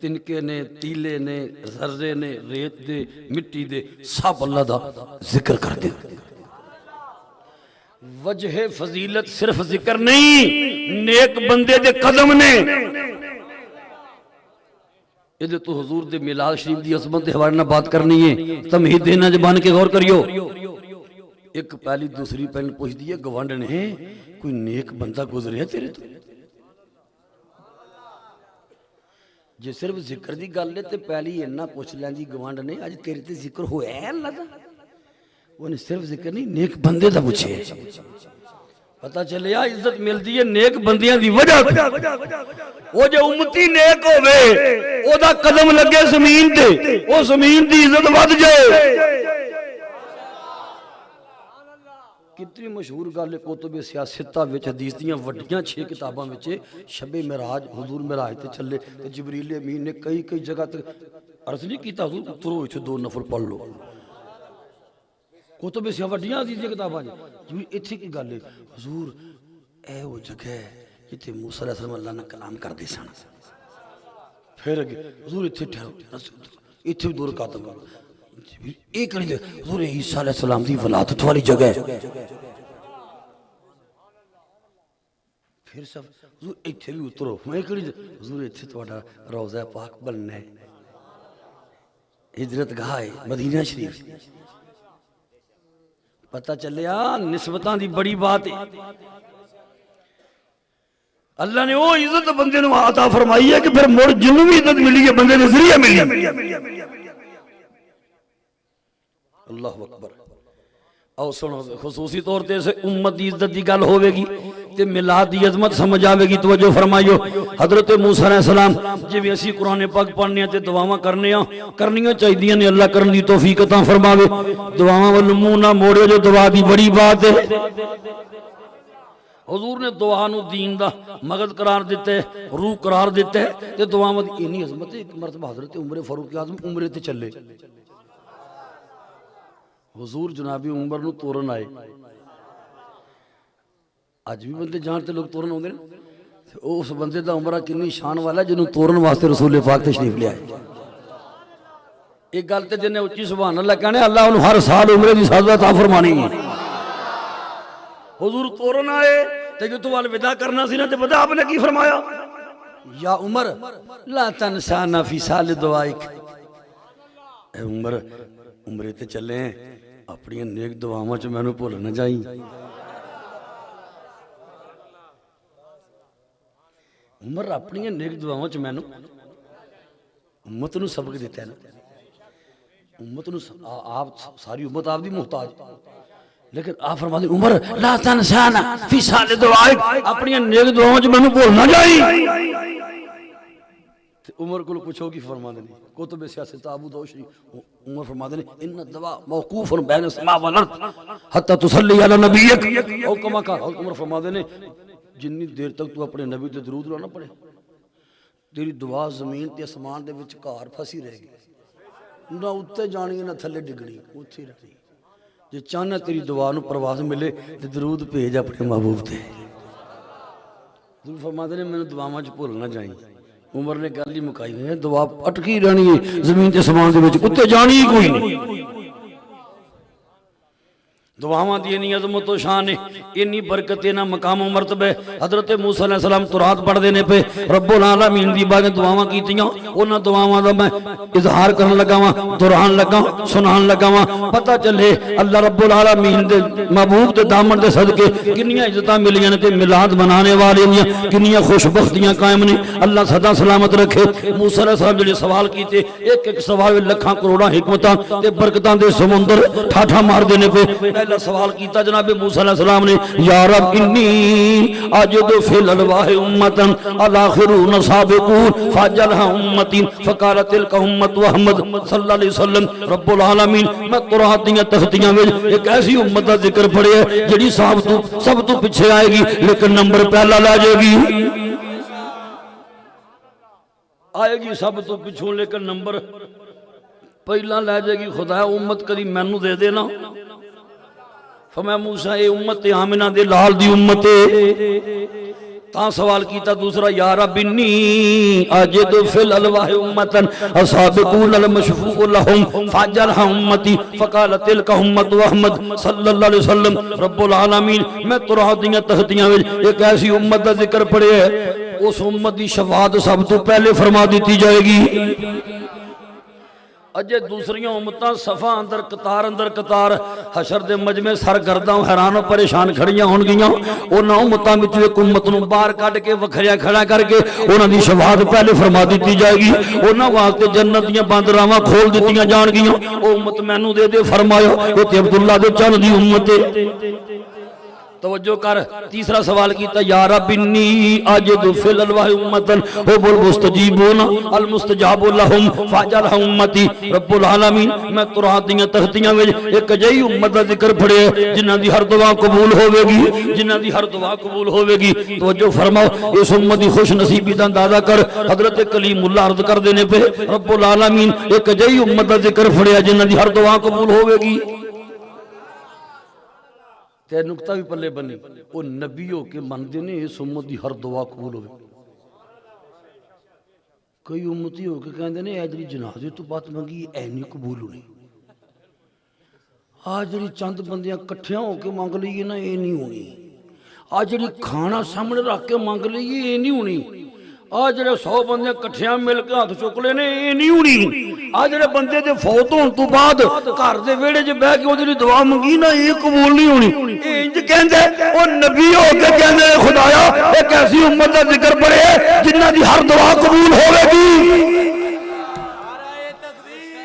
تنکے نے تیلے نے ذرے نے ریت دے مٹی دے سب اللہ دا ذکر کر دے۔ وجہ فضیلت صرف ذکر نہیں، نیک بندے دے قدم نے۔ یہ تو حضور دے میلاد شریف دی عظمت دے حوالے نہ بات کرنی ہے، تمہید دینا زبان کے غور کریو۔ ایک پہلی دوسری پہلے پوچھ دیئے گوانڈ نے کوئی نیک بندہ گزرے ہے تیرے تو؟ جے صرف ذکر دی گل لے تے پہلی انہا پوچھ لیں جی گوانڈ نے آج تیرے تے ذکر ہوئے ہے اللہ دا؟ وہ نے صرف ذکر نہیں نیک بندے دا پوچھے، پتہ چلے یا عزت مل دیئے نیک بندیاں دی وجہ وہ جو امتی نیک ہوئے وہ دا قدم لگے زمین دے وہ زمین دی عزت ود جائے۔ کتنی مشہور گل کتب سیاستہ وچ حدیث دیاں وڈیاں 6 کتاباں وچ شب معراج حضور معراج تے چلے تے جبریل امین نے کئی جگہ تے عرض نہیں کیتا حضور اترو ایتھے 2 نفل پڑھ لو۔ کتب سیاستہ وڈیاں حدیث دیاں کتاباں جو ایتھے کی گل ہے حضور اے وہ جگہ ہے جتے موسیٰ علیہ السلام اللہ نے کلام کر دے سن، پھر اگے حضور ایتھے ٹھہرو ایتھے 2 رکعت ایک کڑی دے حضور عیسیٰ علیہ السلام دی ولادت والی جگہ ہے، پھر سب حضور ایتھے بھی اترو میں کڑی دے حضور ایتھے تواڈا روضہ پاک بننا ہے، ہجرت گاہ ہے مدینہ شریف۔ پتہ چلیا نسبتاں دی بڑی بات ہے، اللہ نے وہ عزت بندے نے عطا فرمائی ہے کہ پھر مڑ جنوں بھی عزت ملی ہے بندے نے ذریعہ ملی ہے۔ اللہ اکبر۔ او سنو خصوصی طور تے سے امت دی عزت دی گل ہوئے گی تے میلاد دی عظمت سمجھ آوے گی، توجہ فرمائیو۔ حضرت موسیٰ علیہ السلام جی بھی اسی قرآن پاک پڑھنے ہیں تے دعاواں کرنیاں چاہی دیاں نے، اللہ کرن دی توفیق عطا فرماوے۔ دعاواں والنمو نہ موڑے جو دعا دی بڑی بات ہے۔ حضور نے دعا نو دین دا مغز قرار دیتے ہے، روح قرار دیتے ہے تے دعاواں دی اینی عظمت ہے۔ ایک مرتبہ حضرت عمر فاروق اعظم عمرے تے چلے، حضور جنابی عمر نو تورن آئے، آج بھی بندے جانتے لوگ تورن ہوندے ہیں، اس بندے دا عمرہ کنی شان والا ہے جنہوں تورن واسطے رسول پاک تشریف لے آئے۔ ایک گلتے جنہیں اچھی سبحان اللہ کہنے اللہ انہوں ہر سال عمرے دی سازہ عطا فرمانی ہے۔ حضور تورن آئے تو تو الوداع کرنا سی نا تے پتہ آپ نے کی فرمایا؟ یا عمر لا تنسانا فی سال دعائک، اے عمر عمرے تے چلے ہیں اپنی نیک دعاواں چ مینوں بھول نہ جائیں۔ عمر اپنی نیک دعاواں چ مینوں امت نو سبق دیتا ہے نا، امت نو آپ ساری امت آپ دی محتاج، لیکن آپ فرما دیں عمر لا تنسانا فی سال دعائک، اپنی نیک دعاواں چ مینوں بھول نہ جائیں۔ عمر کو پوچھو کی فرما دیں کتب سیاست ابو داؤد شریف، عمر فرما دیں ان الدعاء موقوف بین السماء والارض حتی تصلی علی نبیک، او کما کا عمر فرما دیں جنی دیر تک تو اپنے نبی تے درود نہ پڑھے تیری دعا زمین تے اسمان دے وچ کار پھسی رہے گی۔ نہ اتنے جانی نہ تھلے ڈگنی اتنے رہنی جی چاہنا تیری دعا نو پرواز ملے تو درود بھیج اپنے محبوب تے حضور فرماتے نے میں نے دعاواں چ بھول نہ جائیں عمر نے گل ہی مکائی ہے دعا اٹکی رہنی ہے زمین تے سمان دے وچ اتنے جانی ہی کوئی نہیں دعاواں دی انی عظمت و شان ہے انی برکت نا مقام و مرتبہ حضرت موسیٰ علیہ السلام تورات پڑھ دینے پہ رب العالمین دی باغ دعاواں کیتیاں انہاں دعاواں دا میں اظہار کرن لگا واں دہران لگا سنان لگا واں پتہ چلے اللہ رب العالمین دے محبوب دے دامن دے صدقے کنیاں عزتاں ملیاں نے تے میلاد منانے والے نے کنیاں خوش بختیاں قائم نے اللہ سدا سلامت رکھے موسیٰ علیہ السلام جڑے سوال کیتے ایک ایک سوال لکھاں کروڑاں حکمتاں تے برکتاں دے سمندر ٹھاٹھا مار دینے پہ پہلا سوال کیتا جناب موسیٰ علیہ السلام نے یا رب انی اجد فی الالواح امتا الاخرون سابقون فاجلها امتی فقالت تلک امت محمد صلی اللہ علیہ وسلم رب العالمین میں قرآن دیاں تختیاں میں ایک ایسی امت کا ذکر پڑے ہے جڑی سب تو پیچھے آئے گی لیکن نمبر پہلا لے جائے گی آئے گی سب تو پیچھوں لیکن نمبر پہلا لے جائے گی خدا امت کدی مینوں دے دینا فرمایا موسیٰ اے امت آمنہ دے لال دی امت تاں سوال کیتا دوسرا یا رب انی اجد فی الالواح امتا سابقون المشفوع لهم فاجلها امتی فقال تلک امت احمد صلی اللہ علیہ وسلم رب العالمین میں تورات دیاں تختیاں وچ ایک ایسی امت دا ذکر پڑے ہے اس امت دی شفاعت سب تو پہلے فرما دیتی جائے گی اجے دوسریاں امتاں صفا اندر قطار حشر دے مجمع سرگرداں حیران و پریشان کھڑیاں ہون گیاں انہاں امتاں وچ ایک امت نوں باہر کڈ کے وکھریا کھڑا کر کے انہاں دی شفاعت پہلے فرما دتی جائے گی انہاں واسطے جنت دیاں بند راواں کھول دتیاں جان گیاں او امت مینوں دے دے فرمایا اے تے عبداللہ دے چن دی امت ہے توجہ کر تیسرا سوال کیتا یا رب انی اجد فی الالواح امتا هم المستجیبون المستجاب لهم فاجعلها امتی رب العالمین میں قرآن دیاں تختیاں وچ ایک جئی امت دا ذکر پڑھے جنہاں دی ہر دعا قبول ہوے گی جنہاں دی ہر دعا قبول ہوے گی توجہ فرماؤ اس امت دی خوش نصیبی دا اندازہ کر حضرت کلیم اللہ عرض کر دینے پہ رب العالمین ایک جئی امت دا ذکر پڑھے جنہاں دی ہر دعا قبول ہوے گی تے نکتہ بھی پلے بنی وہ نبیوں کے مندے نے اس امت دی ہر دعا قبول ہوئے کئی امتی ہو کے کہندے نے اے جڑی جنازے تو بات منگی اے نہیں قبول ہونی آج جڑی چند بندیاں کٹھیاں ہو کے مانگ لئیے نا اے نہیں ہونی آج جڑی کھانا سامنے رکھ کے مانگ لئیے اے نہیں ہونی آج جڑے 100 بندے کٹھیاں مل کے ہاتھ چک لے نے اے نہیں ہونی آج جڑے بندے دے فوت ہون تو بعد گھر دے ویڑے جو بہ کے اودی دعا منگی نا اے قبول نہیں ہونی اے انج کہندے او نبی ہو کے کہندے خدایا ایک ایسی امت دا ذکر پڑے جنہاں دی ہر دعا قبول ہوے گی نعرہ تکبیر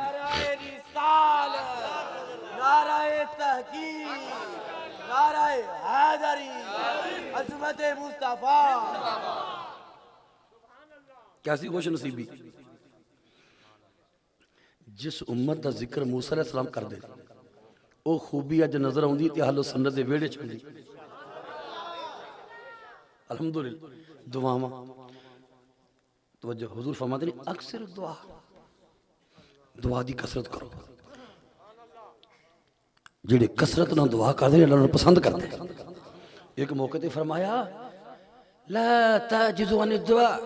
نعرہ رسالت نعرہ تحقیق نعرہ حیدری عظمت مصطفیٰ کیسی خوش نصیبی جس امت دا ذکر موسیٰ علیہ السلام کر دے او خوبی اج نظر آؤندی تے اہل سنت دے ویڑے چڑی الحمدللہ دعاواں توجہ حضور فرماتے ہیں اکثر دعا دی کثرت کرو جڑے کثرت نہ دعا کر دے اللہ پسند کر دے ایک موقع تے فرمایا لا تعجزوا عن الدعاء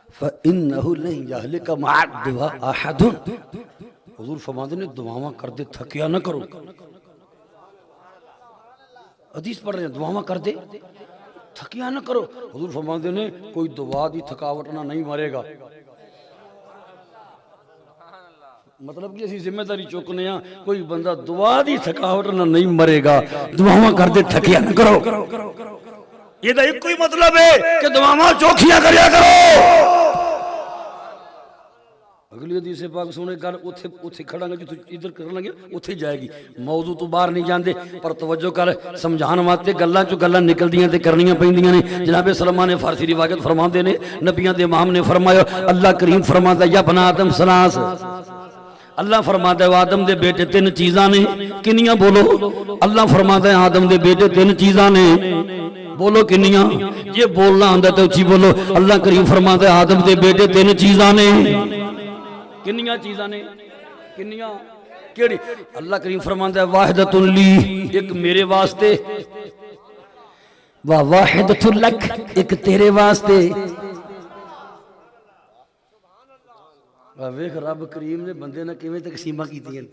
فإنه لن يهلك مع الدعاء أحد حضور فرماتے ہیں دعاواں کر دے تھکیا نہ کرو حدیث پڑھ رہے ہیں دعاواں کر دے تھکیا نہ کرو حضور فرماتے ہیں کوئی دعا دی تھکاوٹ نہ نہیں مرے گا مطلب کہ اسی ذمہ داری چکنے ہیں کوئی بندہ دعا دی تھکاوٹ نہ نہیں مرے گا دعاواں کر دے تھکیا نہ کرو یہ تو ایک کوئی مطلب ہے کہ دعاواں چوکھیاں کریا کرو اگلی حدیث پاک سنے کر اتھے کھڑا گا جو ادھر کرنا گیا اتھے جائے گی موضوع تو باہر نہیں جاندے پر توجہ کر سمجھان ماتے گلہ جو گلہ نکل دیاں تے کرنیاں پہندیاں نے جناب سلمان فارسی روایت فرما دے نے نبیان دے امام نے فرمایا اللہ کریم فرماتا یا بنا آدم سلاس اللہ فرماتا ہے آدم دے بیٹے 3 چیزاں نے کنیاں بولو اللہ فرماتا ہے آدم دے بیٹے 3 چیزاں نے بولو کنیاں یہ بولنا آندہ تو اچھی بولو اللہ کریم فرماتا ہے آدم دے بیٹے 3 چیزاں نے کنیاں چیزاں نے کنیاں کیڑی اللہ کریم فرماندا ہے واحدۃ لی ایک میرے واسطے واحدۃ لک ایک تیرے واسطے ویکھ رب کریم نے بندے نے کیویں تقسیماں کیتیاں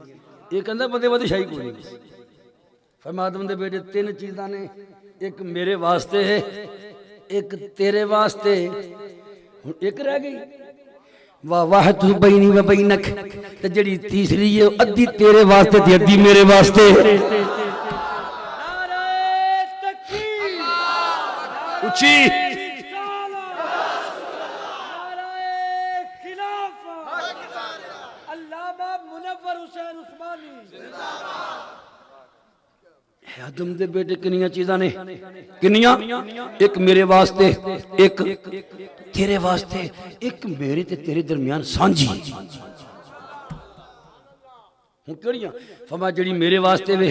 یہ کہندا بندے وادی شاہی کوئی نہیں فرمایا آدم دے بیٹے تین چیزاں نے ایک میرے واسطے ہے ایک تیرے واسطے ایک رہ گئی واحد بینی و بینک تے جڑی تیسری ہے ادھی تیرے واسطے تے ادھی میرے واسطے نعرہ تکبیر اچھی نعرہ خلافت علامہ منور حسین عثمانی آدم دے بیٹے کنیاں چیزاں نے کنیاں ایک میرے واسطے ایک تیرے واسطے ایک میرے تے تیرے درمیان سانجھی ہوں کیڑیاں فرمایا جڑی میرے واسطے وے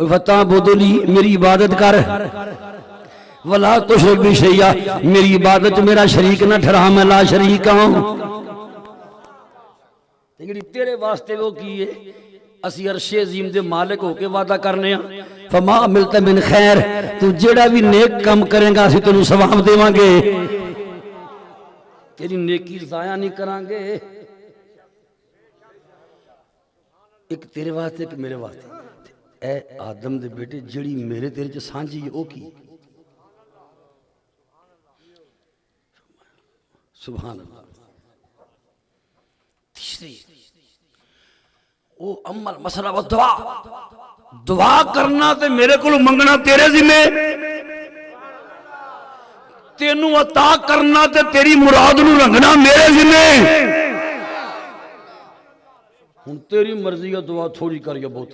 فتعبدنی میری عبادت کر ولا تشرک بی شیئا میری عبادت میرا شریک نہ ٹھہرا میں لا شریک ہوں جڑی تیرے واسطے وہ کی ہے اسی عرش عظیم دے مالک ہو کے وعدہ کرنے ہیں فما عملت من خیر تو جڑا بھی نیک کام کریں گا اسی تینوں ثواب دیواں گے تیری نیکی ضائع نہیں کران گے ایک تیرے واسطے ایک میرے واسطے اے آدم دے بیٹے جڑی میرے تیرے چ سانجھی او کی سبحان اللہ تیسری او عمل مسئلہ و دعا کرنا تے میرے کو منگنا تیرے ذمہ تینوں عطا کرنا تے تیری مراد نو رنگنا میرے ذمہ ہن تیری مرضی ہے دعا تھوڑی کر یا بہت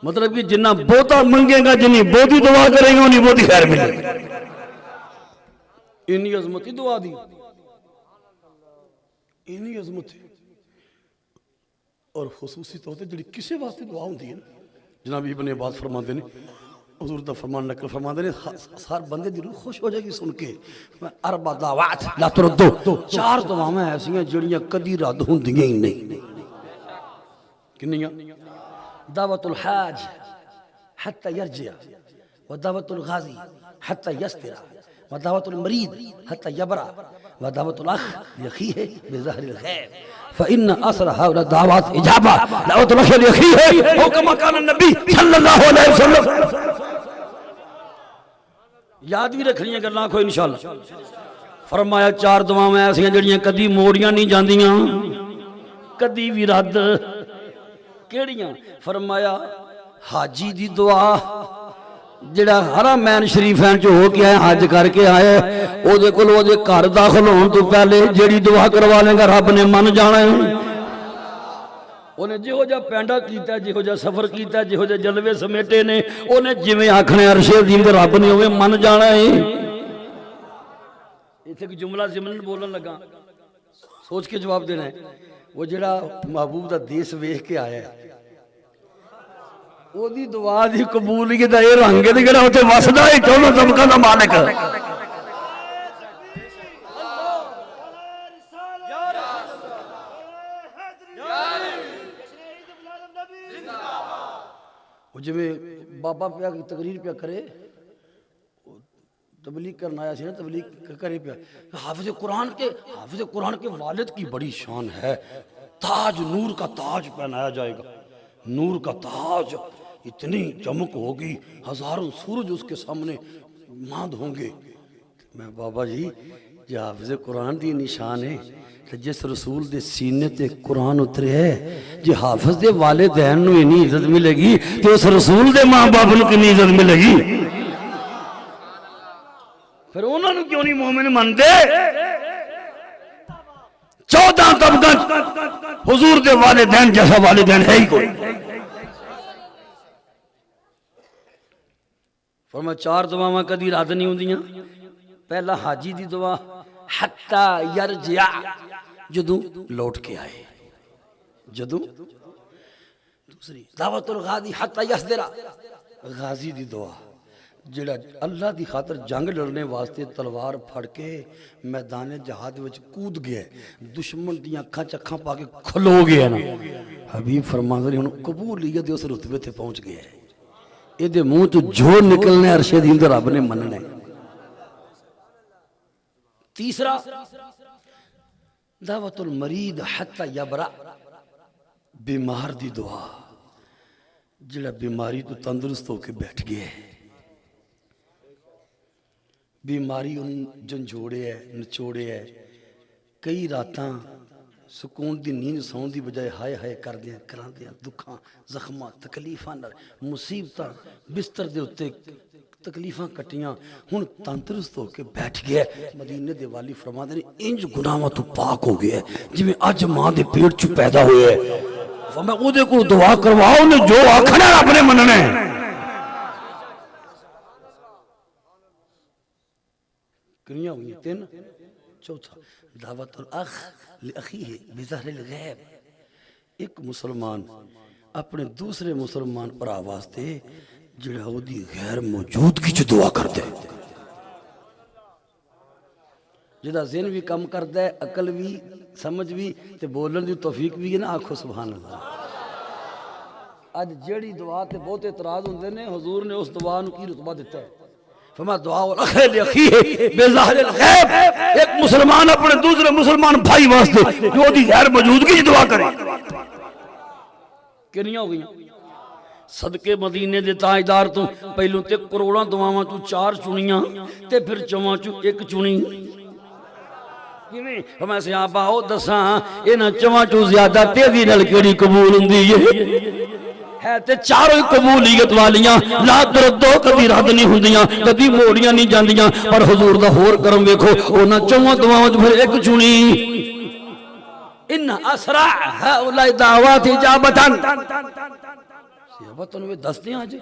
مطلب کہ جنہ بہتا منگے گا جنہی بہتی دعا کریں گے انہی بہتی خیر ملے انہی عظمتی دعا دی انہی عظمتی اور خصوصی طور پر جڑی کسے واسطے دعا ہوندی ہے جناب ابن عباس فرماندے نے حضور دا فرمان نقل فرماندے نے ہر بندے دی روح خوش ہو جائے گی سن کے اربع دعوات لا تردو چار دعاواں ایسیاں جڑیاں کدی رد ہوندیاں ہی نہیں کنیاں دعوت الحاج حتى يرجع ودعوت الغازی حتى يستر ودعوت المريض حتى يبرأ ودعوت الاخ لاخيه بظهر الغيب فإن أسر هؤلاء دعوات إجابة دعوت الأخ لأخيه أو كما كان النبي صلى الله عليه وسلم یاد بھی رکھنی ہے گلاں کو انشاءاللہ فرمایا چار دعاواں ایسیاں جڑیاں کدی موڑیاں نہیں جاندیاں کدی بھی رد کیڑیاں فرمایا حاجی دی دعا جڑا حرمین شریفین جو ہو کے آئے حج کر کے آئے او دے کل او دے گھر داخل ہون تو پہلے جڑی دعا کروا لیں گا رب نے من جانا ہے انہیں جہو جا پینڈا کیتا ہے جہو جا سفر کیتا ہے جہو جا جلوے سمیٹے نے انہیں جویں آکھنے عرش عظیم دے رب نے ہوئے من جانا ہے اسے کوئی جملہ ضمن بولن لگا سوچ کے جواب دینا ہے وہ جڑا محبوب دا دیس ویکھ کے آیا ہے وہ دی دعا دی قبولیت دا اے رنگ تے جڑا اوتے وسدا ہے چونوں طبقاں دا مالک وہ جویں بابا پیا تقریر پیا کرے تبلیغ کرنا آیا سی نا تبلیغ کرے پیا حافظ قرآن کے والد کی بڑی شان ہے تاج نور کا تاج پہنایا جائے گا نور کا تاج اتنی چمک ہوگی ہزاروں سورج اس کے سامنے ماند ہوں گے میں بابا جی یہ حافظ قرآن دی نشان ہے کہ جس رسول دے سینے تے قرآن اترے ہے جی حافظ دے والدین نو اتنی عزت ملے گی کہ اس رسول دے ماں باپ نو کتنی عزت ملے گی پھر انہوں نے کیوں نہیں مومن من دے 14 طبقہ حضور دے والدین جیسا والدین ہے ہی کوئی فرمایا چار دعاواں کدی رد نہیں ہوندیاں پہلا حاجی دی دعا حتی یرجع جدوں لوٹ کے آئے جدوں دوسری دعوت الغازی حتی یصدر غازی دی دعا جڑا اللہ دی خاطر جنگ لڑنے واسطے تلوار پھڑ کے میدان جہاد وچ کود گیا ہے، دشمن دیاں اکھاں چکھاں پا کے کھلو گیا نا، حبیب فرماندے نے ہن قبولیت دے اس رتبے تے پہنچ گیا ہے، اے دے منہ تو جو نکلنے عرش عظیم تے رب نے مننا ہے۔ تیسرا دعوت المرید حتی یبرأ، بیمار دی دعا، جڑا بیماری تو تندرست ہو کے بیٹھ گیا ہے، بیماری ان جنجوڑے ہے، نچوڑے ہے، کئی راتاں سکون دی نیند سون دی بجائے ہائے ہائے کر دیاں کران دیاں، دکھاں زخماں تکلیفاں مصیبتاں بستر دے اتے تکلیفاں کٹیاں، ہن تندرست ہو کے بیٹھ گیا ہے۔ مدینے دے والی فرماندے نے انج گناہاں تو پاک ہو گیا ہے جویں اج ماں دے پیٹ چ پیدا ہوئے ہے، فرمایا او دے کول دعا کرواؤ نے جو آکھنا رب نے مننا ہے۔ کنیاں ہوئی ہیں؟ تین۔ چوتھا دعوت الاخ لأخیہ بظہر الغیب، ایک مسلمان اپنے دوسرے مسلمان پر واسطے جڑا ہو دی غیر موجودگی چ دعا کر دے، جدا ذہن بھی کم کرتا ہے، عقل بھی سمجھ بھی تے بولن دی توفیق بھی ہے نا، آکھو سبحان اللہ۔ اج جیڑی دعا تے بہت اعتراض ہوندے نے، حضور نے اس دعا نو کی رتبہ دیتا ہے، فرمایا دعا الاخ لأخیہ بظہر الغیب، ایک مسلمان اپنے دوسرے مسلمان بھائی واسطے جو دی غیر موجودگی چ دعا کرے۔ کنیاں ہو گئیاں؟ صدقے مدینے دے تاجدار تو پہلوں تے کروڑاں دعاواں تو 4 چنیاں تے پھر 4 چوں 1 چنی، کیویں؟ فرمایا صحابہ او دساں انہاں 4 چوں زیادہ تیزی نال کیڑی قبول ہوندی ہے تے چاروں قبولیت والیاں، لا دردو کبھی رد نہیں ہوندیاں، کبھی موڑیاں نہیں جاندیاں، پر حضور دا ہور کرم ویکھو انہاں 4 دعاواں چوں پھر 1 چنی، ان اسرع هؤلاء دعوات اجابتاً۔ صحابہ تنوے دس دیاں آج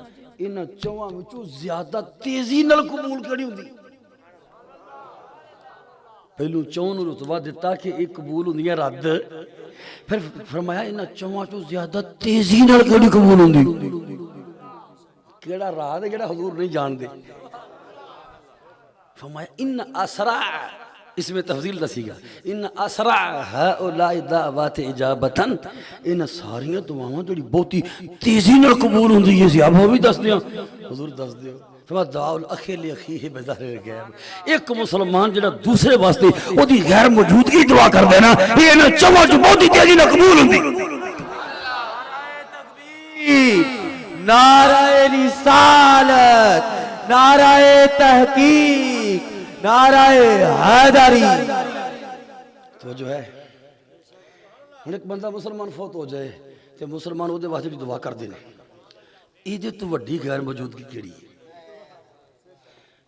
انہاں 4 وچوں زیادہ تیزی نال قبول کیڑی ہوندی؟ پہلو 4 نو رتبہ دیتا کہ ایک قبول ہوندی ہے رد، پھر فرمایا انہاں 4 چوں زیادہ تیزی نال کیڑی قبول ہوندی؟ کیڑا راہ ہے جڑا حضور نہیں جان دے؟ فرمایا ان اسرع، اس میں تفضیل دسی گا، ان اسرع هؤلاء دعوات اجابتاً، ان ساریاں دعاواں جڑی بہتی تیزی نال قبول ہوندی ہے، صحابہ بھی دس دیاں، حضور دس دیو۔ فرمایا دعا الاخ لأخیہ بظہر الغیب، ایک مسلمان جڑا دوسرے واسطے او دی غیر موجودگی دعا کر دینا، یہ انہاں 4 چوں بہتی تیزی نال قبول ہوندی۔ نعرہ رسالت، نعرہ تحقیق، نعرہ حیدری۔ تو جو ہے ایک بندہ مسلمان فوت ہو جائے تے مسلمان او دے واسطے بھی دعا کر دینے، اے دے تو وڈی غیر موجودگی کیڑی ہے؟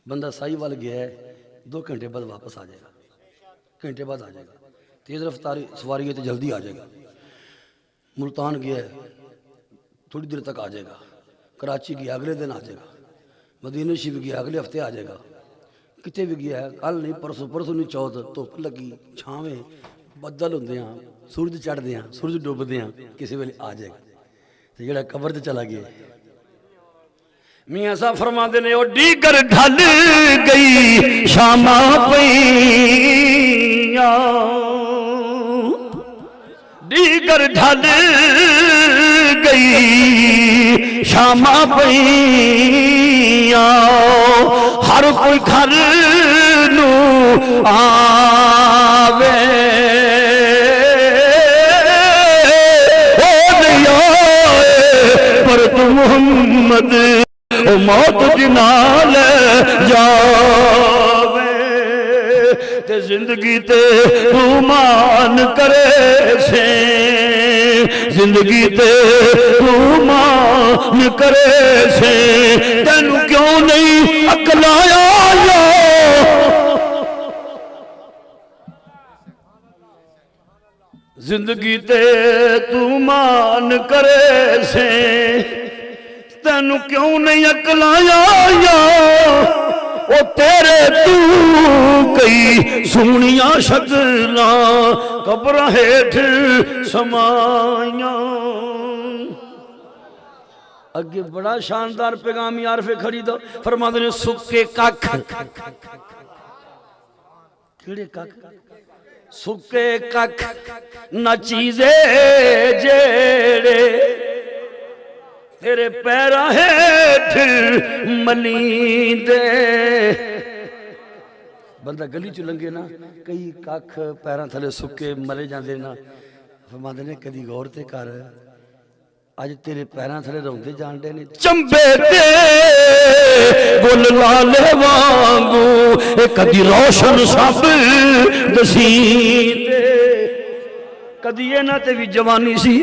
بندہ سائی وال گیا ہے، 2 گھنٹے بعد واپس آ جائے گا، گھنٹے بعد آ جائے گا، تیز رفتاری سواری ہے تو جلدی آ جائے گا، ملتان گیا ہے تھوڑی دیر تک آ جائے گا، کراچی گیا اگلے دن آ جائے گا، مدینہ شریف گیا اگلے ہفتے آ جائے گا، کتے بھی گیا ہے کل نہیں پرسوں نہیں چوتھ، دھوپ لگی چھاویں بدل ہوندے ہیں، سورج چڑھدے ہیں سورج ڈوبدے ہیں، کسی ویلے آ جائے گا، تو جڑا قبر تے چلا گیا میاں صاحب فرماندے نے او ڈیگر ڈھل گئی شاماں پئیاں، دیگر ڈھل گئی شاماں پئیاں، ہر کوئی گھر نو آوے او نہیں آئے پر تو محمد او موت جنال جاوے، تے زندگی تے رومان کرے سے، زندگی تے رومان کرے سے، تینوں کیوں نہیں عقل آیا یا زندگی تے تو مان کرے سے، تینوں کیوں نہیں عقل آیا یا او تیرے تو کئی سونیاں شکلاں قبر ہیٹھ سمائیاں، اگے بڑا شاندار پیغام عارف کھڑی دا فرماتے نے سکے ککھ کیڑے ککھ سکے ککھ نہ چیزے جیڑے تیرے پیرا ہے پھر ملیندے بندہ گلی چ لنگے نا کئی ککھ پیراں تھلے سکے مرے جاندے نا فرماندے نے کدی غور تے کر اج تیرے پیراں تھلے روندے جان دے نے چمبے تے گل لالے وانگو کدی روشن سب دسیندے کدی انہاں تے بھی جوانی سی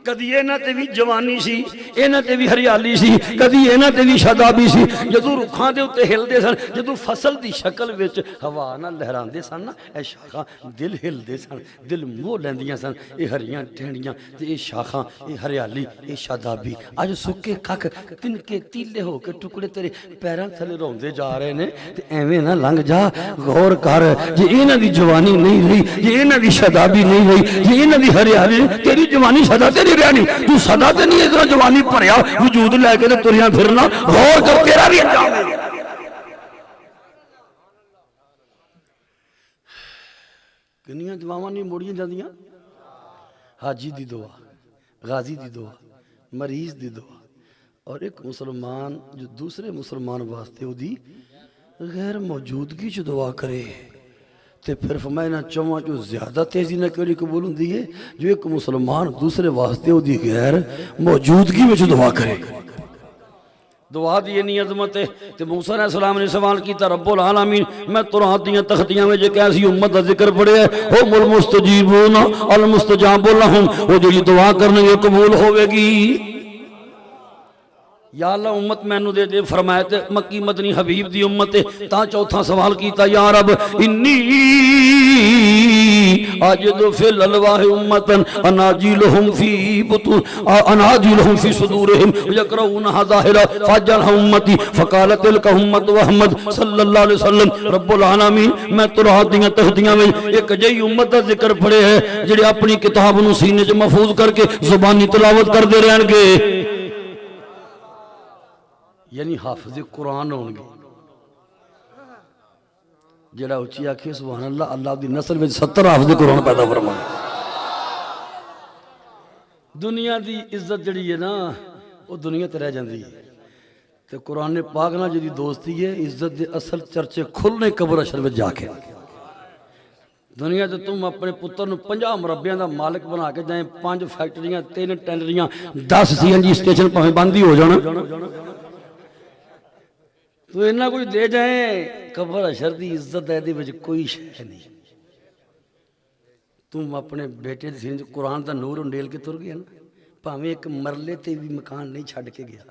کدی اینا تے بھی جوانی سی اینا تے بھی ہریالی سی کدی اینا تے بھی شادابی سی جدو رکھاں دے اتے ہل دے سن جدو فصل دی شکل وچ ہوا نہ لہران دے سن اے شاخاں دل ہل دے سن دل مو لیندیاں سن اے ہریاں ٹہنیاں تے اے شاخاں اے ہریالی اے شادابی اج سکے کک تن کے تیلے ہو کے ٹکڑے تیرے پیراں تھلے روندے جا رہے نے تے ایویں نہ لنگ جا غور کر جے انہاں دی جوانی نہیں رہی جے انہاں دی شادابی نہیں رہی جے انہاں دی ہریالی تیری جوانی شادا تیری رہنی تو صدا تے نہیں اتنا جوانی پڑیا وجود لے کے تریاں پھرنا غور کر تیرا بھی انجام ہے کنیاں دعاواں نہیں موڑیاں جاندیاں حاجی دی دعا غازی دی دعا مریض دی دعا اور ایک مسلمان جو دوسرے مسلمان واسطے وہ دی غیر موجودگی جو دعا کرے تے پھر فرمایا نہ چواں جو زیادہ تیزی نہ کیوں قبول ہوندی ہے جو ایک مسلمان دوسرے واسطے وہ دی غیر موجودگی میں جو دعا کرے دعا دی انی عظمت ہے تے موسیٰ علیہ السلام نے سوال کیتا رب العالمین میں ترہاں دیاں تختیاں میں جو کیسی امت کا ذکر پڑے ہے ہم المستجیبون المستجاب لہم وہ جو دعا کرنے یہ قبول ہوئے گی یا اللہ امت میں نو دے دے فرمائے تے مکی مدنی حبیب دی امت ہے تا چوتھا سوال کیتا یا رب انی آجدو فی الالواح امتن اناجیلہم فی بطون اناجیلہم فی صدورہم یکرونہا ظاہرہ فاجلہ امتی فقالت تلک امت وحمد صلی اللہ علیہ وسلم رب العالمین میں ترہا دیاں تہدیاں میں ایک جئی امت دا ذکر پڑے ہے جڑے اپنی کتاب نو سینے جو محفوظ کر کے زبانی تلاوت کر دے رہن گے یعنی حافظ قرآن ہوں گے جڑا اچھی آکھے سبحان اللہ اللہ دی نسل میں 70 حافظ قرآن پیدا فرمائے دنیا دی عزت جڑی ہے نا وہ دنیا تے رہ جاندی ہے تے قرآن پاک نہ جڑی دوستی ہے عزت دے اصل چرچے کھلنے قبر اشر میں جا کے دنیا تے تم اپنے پتر نو 50 مربیاں دا مالک بنا کے جائیں 5 فیکٹریاں 3 ٹینڈریاں 10 سی این جی اسٹیشن پہنچ باندھی ہو جانا تو انہاں کوئی دے جائیں قبر اشر دی عزت ہے دی وجہ کوئی شے نہیں تم اپنے بیٹے دی سینج قرآن دا نور انڈیل کے تر گیا نا پاہمیں ایک مرلے تے بھی مکان نہیں چھڑ کے گیا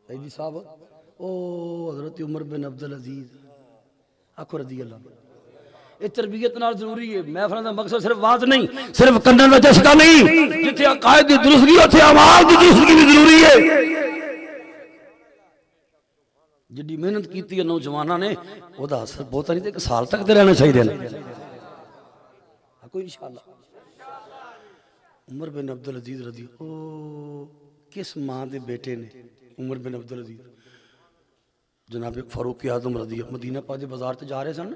ایدی صاحب او حضرت عمر بن عبدالعزیز آکھو رضی اللہ یہ تربیت نال ضروری ہے محفل دا مقصد صرف واز نہیں صرف کنن دا چسکا نہیں جتھے عقائد دی درستگی اتھے اعمال دی درستگی بھی ضروری ہے جڑی محنت کیتی ہے نوجواناں نے او دا اثر بہت نہیں تے ایک سال تک تے رہنا چاہیے نا کوئی انشاءاللہ عمر بن عبدالعزیز رضی او کس ماں دے بیٹے نے عمر بن عبدالعزیز جناب فاروق اعظم رضی اللہ مدینہ پاک دے بازار تے جا رہے سن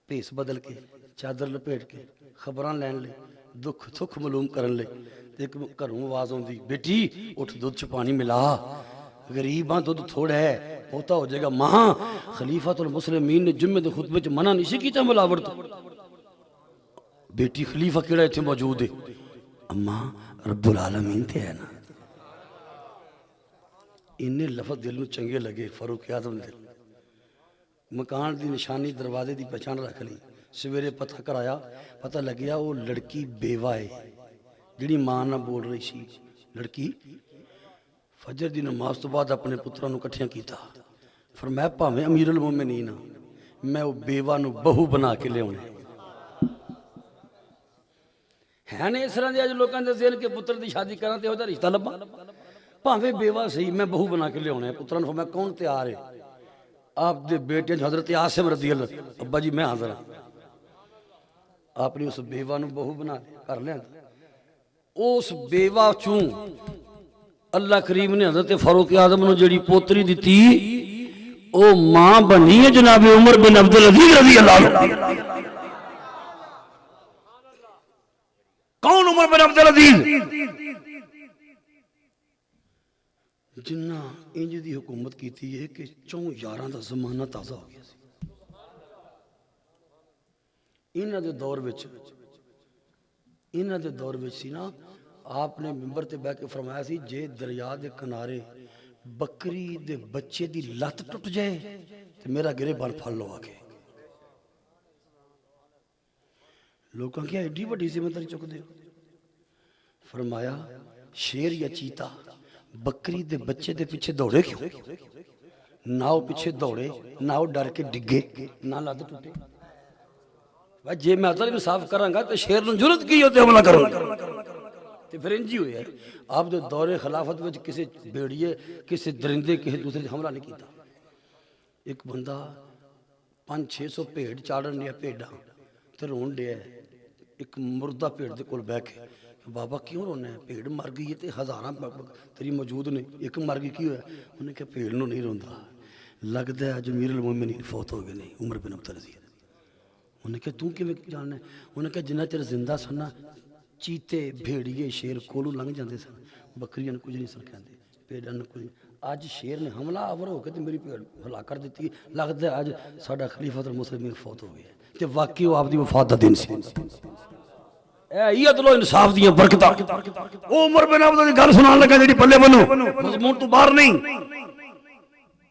پیس بدل کے چادر لپیٹ کے خبراں لین لے دکھ سکھ معلوم کرن لے ایک گھروں آواز ہوندی بیٹی اٹھ دودھ چ پانی ملا غریب ہاں دودھ تھوڑا ہے ہوتا ہو جائے گا ماں خلیفۃ المسلمین نے جمعے دے خطبے چ منع نہیں کیتا ملاوٹ بیٹی خلیفہ کیڑا ایتھے موجود ہے اماں رب العالمین تے ہے نا انہیں لفظ دل میں چنگے لگے فاروق اعظم دل مکان دی نشانی دروازے دی پہچان رکھ لی سویرے پتہ کرایا پتہ لگیا وہ لڑکی بیوہ ہے جڑی ماں نہ بول رہی سی لڑکی فجر دی نماز تو بعد اپنے پتروں نو کٹھیاں کیتا فرمایا پاویں امیر المومنین میں وہ بیوہ نو بہو بنا کے لے ہونے ہے نے اس طرح دے آج لوگاں دے ذہن کے پتر دی شادی کرنا تے ہو دا رشتہ لبا پاویں بیوہ صحیح میں بہو بنا کے لے ہونے پتروں نے فرمایا کون تیار ہے آپ دے بیٹے حضرت عاصم رضی اللہ ابا جی میں حاضر ہوں آپ نے اس بیوہ نو بہو بنا کر لیا اس بیوہ چوں اللہ کریم نے حضرت فاروق اعظم نے جڑی پوتری دیتی او ماں بنی ہے جناب عمر بن عبدالعزیز رضی اللہ عنہ. کون عمر بن عبدالعزیز؟ جنہ انج دی حکومت کیتی ہے کہ 4 یاراں دا زمانہ تازہ ہو گیا سی. انہاں دے دور وچ سی نا آپ نے منبر تے بیٹھ کے فرمایا سی جے دریا دے کنارے بکری دے بچے دی لت ٹوٹ جائے تے میرا گرے بال پھل لو آ کے. لوگاں کیا ایڈی بڑی ذمہ داری چک دے. فرمایا شیر یا چیتا بکری دے بچے دے پیچھے دوڑے کیوں؟ نہ وہ پیچھے دوڑے نہ وہ ڈر کے ڈگے نہ لت ٹوٹے. جے میں عدل انصاف کراں گا تو شیر نے جرت کی ہوتے حملہ کروں گا. تو پھر انجی ہوئے ہے آپ دے دور خلافت وچ کسی بیڑیے کسی درندے کسی دوسرے حملہ نہیں کیتا. ایک بندہ 500-600 بھیڑ چاڑن دیا بھیڑاں تے رون دیا ایک مردہ بھیڑ دے کول بیٹھ کے بابا کیوں رونا ہے؟ بھیڑ مر گئی ہے تے ہزاراں تیری موجود نے ایک مر گئی کی ہوا ہے؟ انہیں کہا بھیڑ نو نہیں روندا لگدا ہے اج امیر المومنین فوت ہو گئے نہیں عمر بن عبدالعزیز. انہیں کہا توں کیوں جاننا ہے؟ انہیں کہا جنہ چر زندہ سننا چیتے بھیڑیے شیر کولو لنگ جاندے سن بکریاں کچھ نہیں سن کہندے بھیڑاں کچھ نہیں. آج شیر نے حملہ آور ہو کے تے میری بھیڑ ہلا کر دیتی. لگدا ہے آج ساڈا خلیفۃ المسلمین فوت ہو گیا تے واقعی وہ آپ دی وفات دا دن سی. اے عدل و انصاف دیاں برکتاں او عمر بن عبدالعزیز گل سنان لگا جڑی پلے بنو مضمون تو باہر نہیں.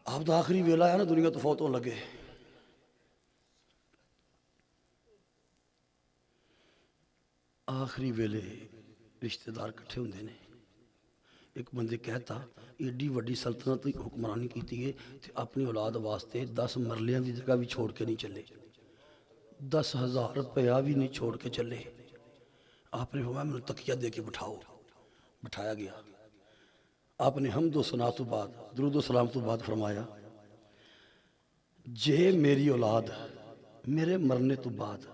آپ دا آخری ویلا ہے نا دنیا تو فوت ہون لگے. آخری ویلے رشتہ دار کٹھے ہوندے نے. ایک بندے کہتا ایڈی وڈی سلطنت حکمرانی کیتی ہے تے اپنی اولاد واسطے 10 مرلیاں دی جگہ بھی چھوڑ کے نہیں چلے 10,000 روپیہ بھی نہیں چھوڑ کے چلے. آپ نے فرمایا میں تکیہ دے کے بٹھاؤ. بٹھایا گیا. آپ نے حمد و ثنا تو بعد درود و سلام تو بعد فرمایا جے میری اولاد میرے مرنے تو بعد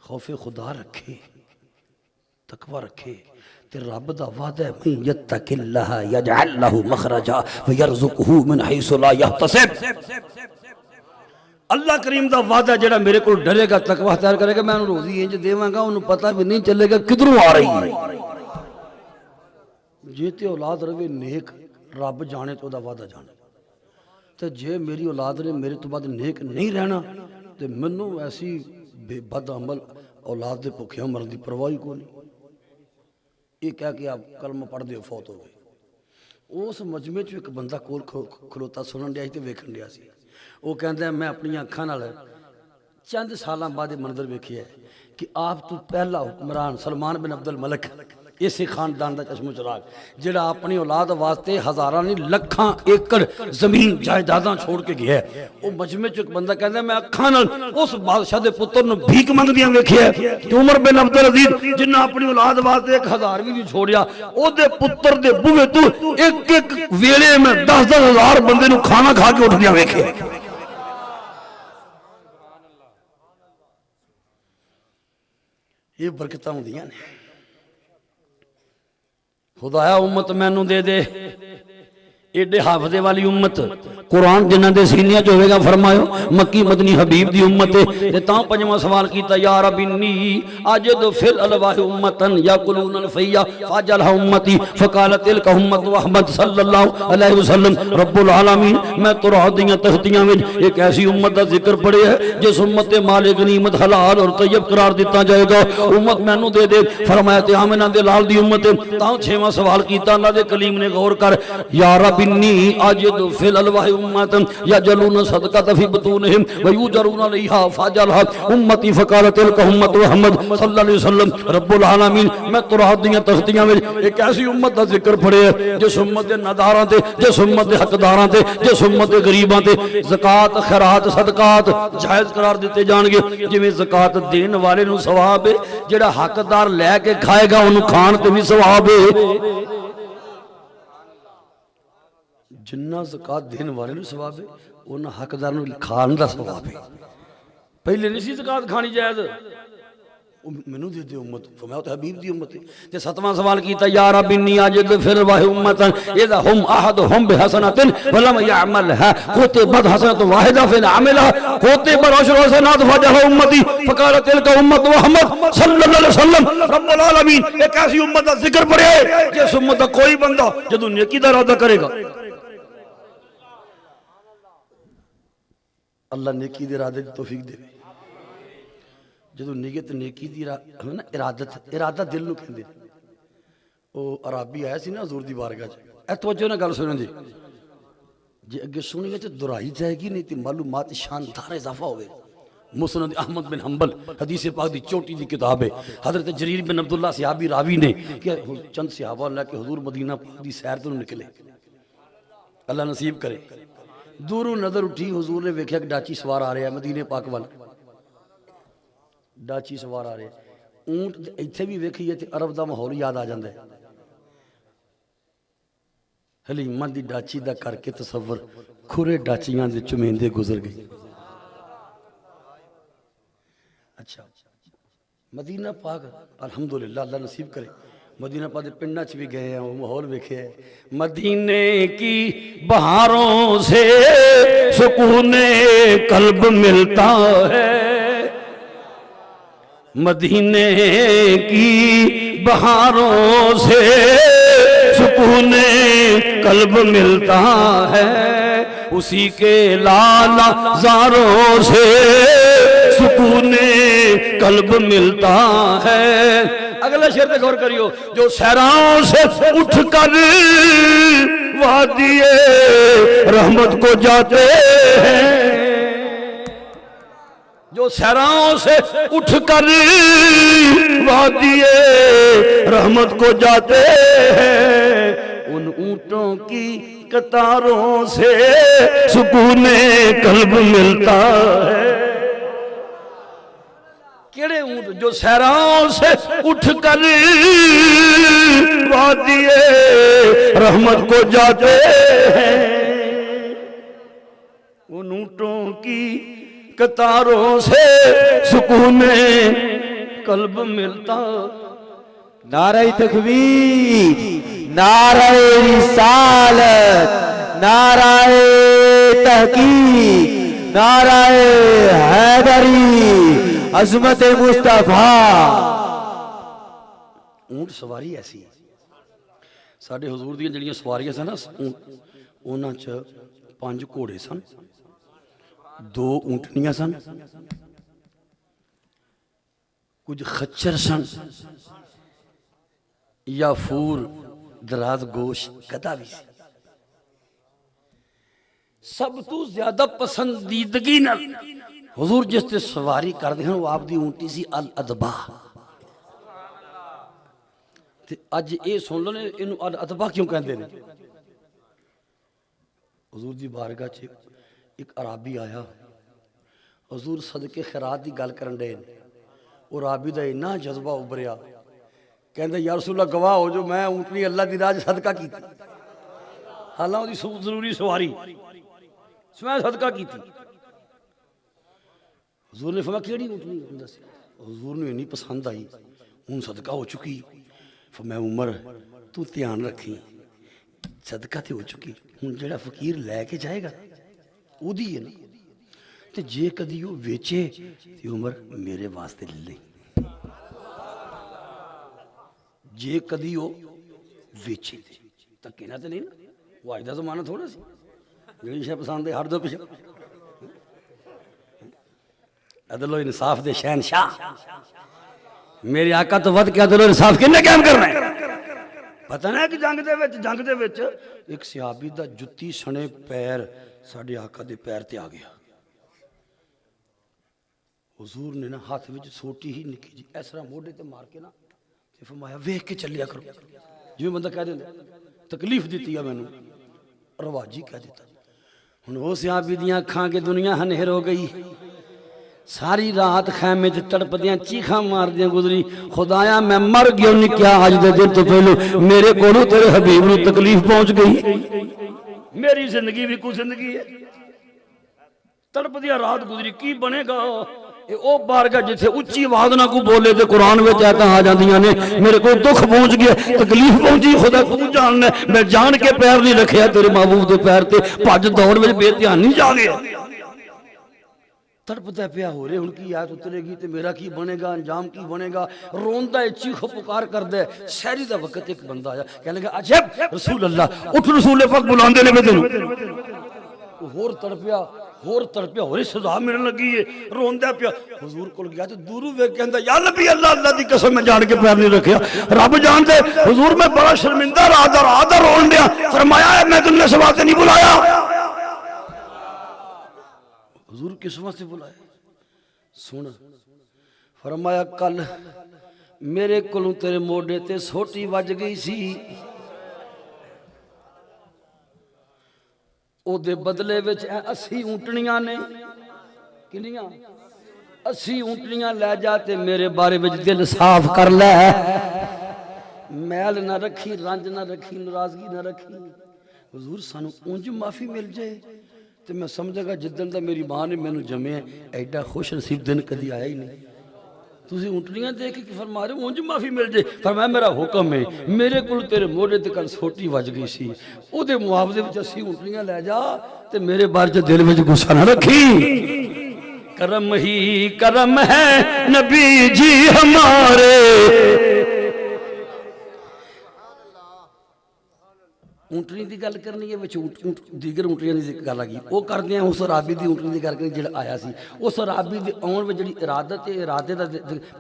خوف خدا رکھے تقوی رکھے تے رب دا وعدہ ہے من یتق اللہ یجعل لہ مخرجا ویرزقہ من حیث لا یحتسب. اللہ کریم دا وعدہ جڑا میرے کو ڈرے گا تقوی اختیار کرے گا میں انہوں روزی انج دیواں گا انہوں پتہ بھی نہیں چلے گا کدھروں آ رہی ہے. جے تے اولاد روے نیک رب جانے تو دا وعدہ جانے تے جے میری اولاد نے میرے تو بعد نیک نہیں رہنا تے منوں ایسی بے بد عمل اولاد دے بھوکھیاں مرن دی پرواہی کو نہیں. یہ کہہ کہ آپ کلمہ پڑھ دے فوت ہو گئے. اس مجمع چ ایک بندہ کول کھلوتا سنن دیا تے ویکھن دیا سی. وہ کہندا ہے میں اپنی اکھاں نال چند سالاں بعد منظر ویکھیا ہے کہ آپ تو پہلا حکمران سلمان بن عبد الملک اسی خاندان دا چشم و چراغ جڑا اپنی اولاد واسطے ہزاراں نہیں لکھاں ایکڑ زمین جائیداداں چھوڑ کے گیا ہے. وہ مجمع چ ایک بندہ کہندا ہے میں اکھاں نال اس بادشاہ دے پتر نو بھیک منگدیاں ویکھیا ہے کہ عمر بن عبدالعزیز جنہ اپنی اولاد واسطے 1000 بھی نہیں چھوڑیا او دے پتر دے بوئے تو ایک ایک ویلے میں 10-10 ہزار بندے نو کھانا کھا کے اٹھدیاں ویکھیا. یہ برکتاں ہوندیاں نے. خدایا امت مینوں دے دے ایڈے حافظے والی امت قرآن جنہاں دے سینیاں جو ہوئے گا فرمایو مکی مدنی حبیب دی امت ہے. تاں پنجواں سوال کیتا یا رب انی اجد فی الالواح امتن یاکلون الفیہ فاجلہ امتی فقالت تلک امت احمد صلی اللہ علیہ وسلم رب العالمین. میں ترہا دیاں تختیاں وچ ایک ایسی امت دا ذکر پڑے ہے جس امت مال غنیمت حلال اور طیب قرار دیتا جائے گا. امت مینوں دے دے فرمایا تے آمنہ دے لال دی امت. تاں چھواں سوال کیتا اللہ دے کلیم نے غور کر یا رب انی اجد فی الالواح امتن یجلون صدقۃ فی بطونہم ویوجرون علیہا فاجلھا امتی فقالت تلک امت محمد صلی اللہ علیہ وسلم رب العالمین. میں ترہت دیاں تختیاں وچ ایک ایسی امت دا ذکر پڑے ہے جس امت دے نداراں تے جس امت دے حقداراں تے جس امت دے غریباں تے زکات خیرات صدقات جائز قرار دیتے جان گے. جویں زکات دین والے نو ثواب ہے جڑا حقدار لے کے کھائے گا اونوں کھان تے بھی ثواب ہے. جنہ زکات دین والے نو ثواب ہے انہاں حقدار نو کھان دا ثواب ہے. پہلے نہیں سی زکات کھانی جائز مینوں دے دے امت فرمایا تے حبیب دی امت ہے تے ستواں سوال کیتا یا رب انی اجد فر واہ امتا اذا هم احدهم بحسنات ولم يعملها كتبت حسنه واحده فان عملها كتب عشر حسنات فجه امتی فقال تلك امت محمد صلی اللہ علیہ وسلم رب العالمین ایک ایسی امت دا ذکر پڑھے جس امت دا کوئی بندہ جدوں نیکی دا ارادہ کرے گا اللہ نیکی دے ارادے دی توفیق دے جدو نیت نیکی دی ارادہ دل نو کہندے او عربی آیا سی نا حضور دی بارگاہ اے توجہ نہ گل سنن جی اگے سنی گے تے دہرائی جائے گی نہیں تے معلومات شاندار اضافہ ہوئے مسند احمد بن حنبل حدیث پاک دی چوٹی دی کتاب ہے حضرت جریر بن عبداللہ صحابی راوی نے کہ چند صحابہ اللہ کے حضور مدینہ پاک دی سیر تو نکلے اللہ نصیب کرے دوروں نظر اٹھی حضور نے ویکھیا کہ ڈاچی سوار آ رہا ہے مدینے پاک وال ڈاچی سوار آ رہے اونٹ ایتھے بھی ویکھیے تے عرب دا ماحول یاد آ جاندا ہے حلیمہ دی ڈاچی دا کر کے تصور کھرے ڈاچیاں دے چمیندے گزر گئی اچھا مدینہ پاک الحمدللہ اللہ نصیب کرے مدینہ پاک دے پنڈاں چ بھی گئے ہیں وہ ماحول ویکھے ہے مدینے کی بہاروں سے سکون قلب ملتا ہے مدینے کی بہاروں سے سکون قلب ملتا ہے اسی کے لالا زاروں سے سکون قلب ملتا ہے اگلا شعر پہ غور کریو جو صحراؤں سے اٹھ کر وادی رحمت کو جاتے ہیں جو صحراؤں سے اٹھ کر وادی رحمت کو جاتے ہیں ان اونٹوں کی قطاروں سے سکون قلب ملتا ہے کیڑے اونٹ جو صحراؤں سے اٹھ کر وادی رحمت کو جاتے ہیں ان اونٹوں کی قطاروں سے سکون قلب ملتا نعرہ تکبیر نعرہ رسالت نعرہ تحقیق نعرہ حیدری عظمت مصطفیٰ اونٹ سواری ایسی ساڑھے حضور دیاں جڑیاں سواریاں سن اونا چا 5 گھوڑے سن 2 اونٹنیاں سن کچھ خچر سن یا فور دراز گوش گدا بھی سی سب تو زیادہ پسندیدگی نہ حضور جس تے سواری کر دے ہیں وہ آپ دی اونٹی سی الادبا اج اے سن لو نے انہوں الادبا کیوں کہندے نے حضور دی بارگاہ چھے ایک عرابی آیا حضور صدقے خیرات دی گل کرن دے اور عرابی دا اتنا جذبہ ابھریا کہندے یا رسول اللہ گواہ ہو جو میں اونٹنی اللہ دی راہ صدقہ کی تھی حالانہ دی ضروری سواری میں صدقہ کی تھی حضور نے فرمایا کیڑی اونٹنی حضور نے نہیں پسند آئی ہوں صدقہ ہو چکی فرمایا عمر تو دھیان رکھی صدقہ تے ہو چکی ہوں جڑا فقیر لے کے جائے گا او دی ہے نا تے جے کدی وہ ویچے تے عمر میرے واسطے لے لیں جے کدی وہ ویچے تک کہنا تے نہیں نا وہ آج دا زمانہ تھوڑا سی جڑی شے پسند ہے ہر دو پیچھے عدل و انصاف دے شہنشاہ میرے آقا تو ود کے عدل و انصاف کنے قائم کرنا ہے پتہ نہیں کہ جنگ دے وچ ایک صحابی دا جتی سنے پیر ساڑھے آقا دے پیر تے آ گیا حضور نے نا ہاتھ وچ سوٹی ہی نکی جی ایسا موڑے تے مار کے نا تے فرمایا ویکھ کے چلیا کرو جو بندہ کہہ دیندا تکلیف دیتی ہے مینوں رواجی کہہ دیتا ہن وہ صحابی دیاں اکھاں کے دنیا ہنہر ہو گئی ساری رات خیمے تے تڑپدیاں چیخاں مار دیاں گزری خدایا میں مر گیا نہیں کیا آج دے دن تو پہلو میرے کولو تیرے حبیب نو تکلیف پہنچ گئی میری زندگی بھی کوئی زندگی ہے تڑپدیاں رات گزری کی بنے گا اے او بارگاہ جتھے اچھی آواز نہ کو بولے تے قرآن وچ آیتاں آ جاندیاں نے میرے کوئی دکھ پہنچ گیا تکلیف پہنچی خدا تو جاننا میں جان کے پیر نہیں رکھیا تیرے محبوب دے پیر تے بھج دوڑ وچ بے دھیانی جا گیا تڑپتا پیا ہو رہے ان کی آیت اترے گی تے میرا کی بنے گا انجام کی بنے گا روندا ہے چیخ پکار کردے سحری دا وقت ایک بندہ آیا کہنے لگا عجب رسول اللہ اٹھ رسول پاک بلاندے نے تینوں ہور تڑپیا ہوری سزا ملن لگی ہے روندا پیا حضور کول گیا تے دوروں ویکھ کے کہندا یا نبی اللہ دی قسم میں جان کے پیر نہیں رکھیا رب جان دے حضور میں بڑا شرمندہ رات رون دیا فرمایا میں تمہیں اس واسطے نہیں بلایا حضور کس واسطے بلایا سن فرمایا کل میرے کولوں تیرے موڈے تے سوٹی وج گئی سی او دے بدلے وچ 80 اونٹنیاں نے کنیاں 80 اونٹنیاں لے جاتے میرے بارے وچ دل صاف کر لے میل نہ رکھی رنج نہ رکھی ناراضگی نہ رکھی حضور سانو اونج معافی مل جائے تو میں سمجھا گا جدن دا میری ماں نے مینوں جمعے ایڈا خوش نصیب دن کدی آیا ہی نہیں تسی اونٹنیاں دیکھ کے فرما رہے اونج معافی مل جائے فرمایا میرا حکم ہے میرے کول تیرے موڑے تے کل سوٹی وج گئی سی او دے معاوضے وچ 80 اونٹنیاں لے جا تے میرے بارے چ دل وچ غصہ نہ رکھی کرم ہی کرم ہے نبی جی ہمارے اونٹنی دی گل کرنی ہے وچ دیگر اونٹنیاں دی گل آ گئی او کردے ہیں اس رابی دی اونٹنی دی گل کرنی جڑا آیا سی اس رابی دی اون وچ جڑی ارادت ہے ارادے دا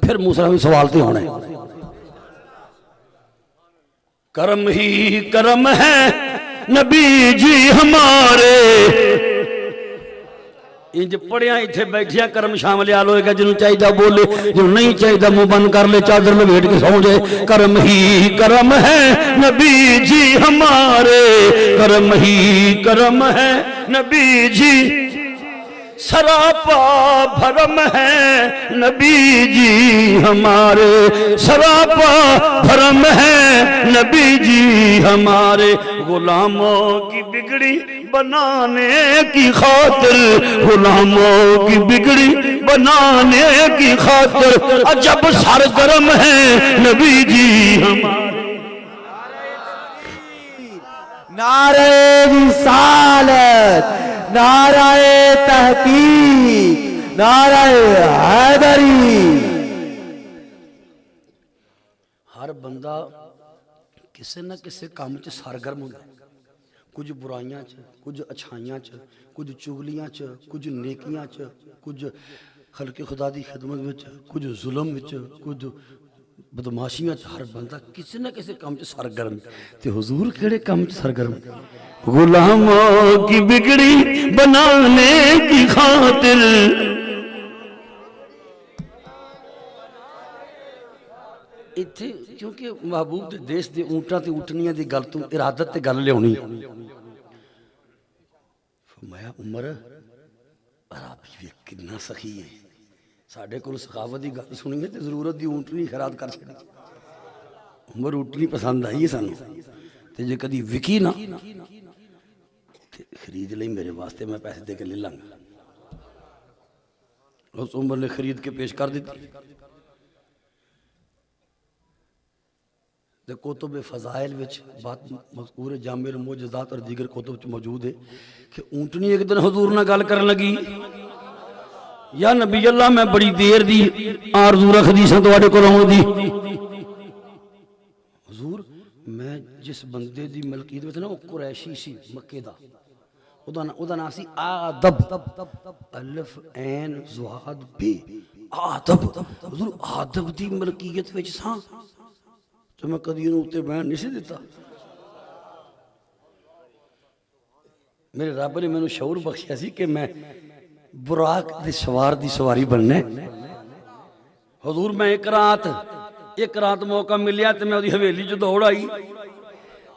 پھر موسیٰ بھی سوال تے ہونا ہے کرم ہی کرم ہے نبی جی ہمارے انج پڑھیاں ایتھے بیٹھیا کرم شامل آل ہوئے گا جنہوں چاہیدہ بولے جنہوں نہیں چاہیدہ منہ بند کر لے چادر میں بیٹھ کے سو جائے کرم ہی کرم ہے نبی جی ہمارے کرم ہی کرم ہے نبی جی سراپا بھرم ہے نبی جی ہمارے سراپا بھرم ہے نبی جی ہمارے غلاموں کی بگڑی بنانے کی خاطر غلاموں کی بگڑی بنانے کی خاطر عجب سرگرم ہے نبی جی ہمارے نعرہ رسالت نعرہ تحقیق نعرہ حیدری ہر بندہ کسی نہ کسی کام چ سرگرم ہوتا ہے کچھ برائیاں چ کچھ اچھائیاں چ کچھ چغلیاں چ کچھ نیکیاں چ کچھ خلق خدا دی خدمت وچ کچھ ظلم وچ کچھ بدماشیاں چ ہر بندہ کسی نہ کسی کام چ سرگرم تے حضور کیڑے کام چ سرگرم غلاموں کی بگڑی بنانے کی خاطر ایتھے کیونکہ محبوب دے دیس دے اونٹاں تے اونٹنیاں دی گل تو ارادت تے گل لیونی فرمایا عمر عربی وی کتنا سخی ہے ساڈے کول سخاوت دی گل سنی ہے تے ضرورت دی اونٹنی خیرات کر چھڈی عمر اونٹنی پسند آئی ہے سانو تے جے کدی وکی نا تے خرید لئی میرے واسطے میں پیسے دے کے لے لاں گا اس عمر نے خرید کے پیش کر دیتی کتب فضائل وچ بات مذکور جامع المعجزات اور دیگر کتب موجود ہے کہ اونٹنی ایک دن حضور نہ گل کرن لگی یا نبی اللہ میں بڑی دیر دی آرزو رکھ دی سن تواڈے کول آون دی حضور میں جس بندے دی ملکیت وچ نا او قریشی سی مکے دا او دا نام سی آدب الف عین ضاد بی آدب حضور آدب دی ملکیت وچ ساں تو میں کدی انہوں اتے بیان نہیں سی دیتا میرے رب نے میں نے شعور بخشیا سی کہ میں براق دی سوار دی سواری بننے حضور میں ایک رات موقع ملیا تو میں دی حویلی جو دوڑ آئی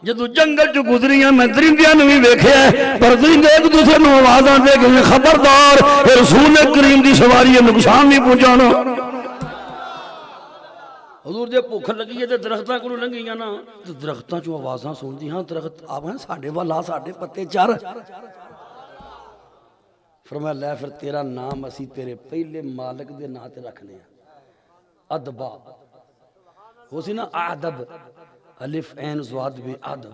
جدو جنگل جو گزریاں میں درندیاں نے بھی ویکھے ہیں پر درندے ایک دوسرے میں آوازاں دے کہ خبردار رسول کریم دی سواری ہے نقصان نہیں پہنچانا حضور جے بھوک لگی ہے تے درختاں کولوں لنگیاں نا تے درختاں چوں آوازاں سندی ہاں درخت آپ ہیں ساڈے والا ساڈے پتے چر فرمایا لے پھر تیرا نام اسی تیرے پہلے مالک دے نا تے رکھنے ہیں ادبا ہو سی نا ادب الف عین زواد بے ادب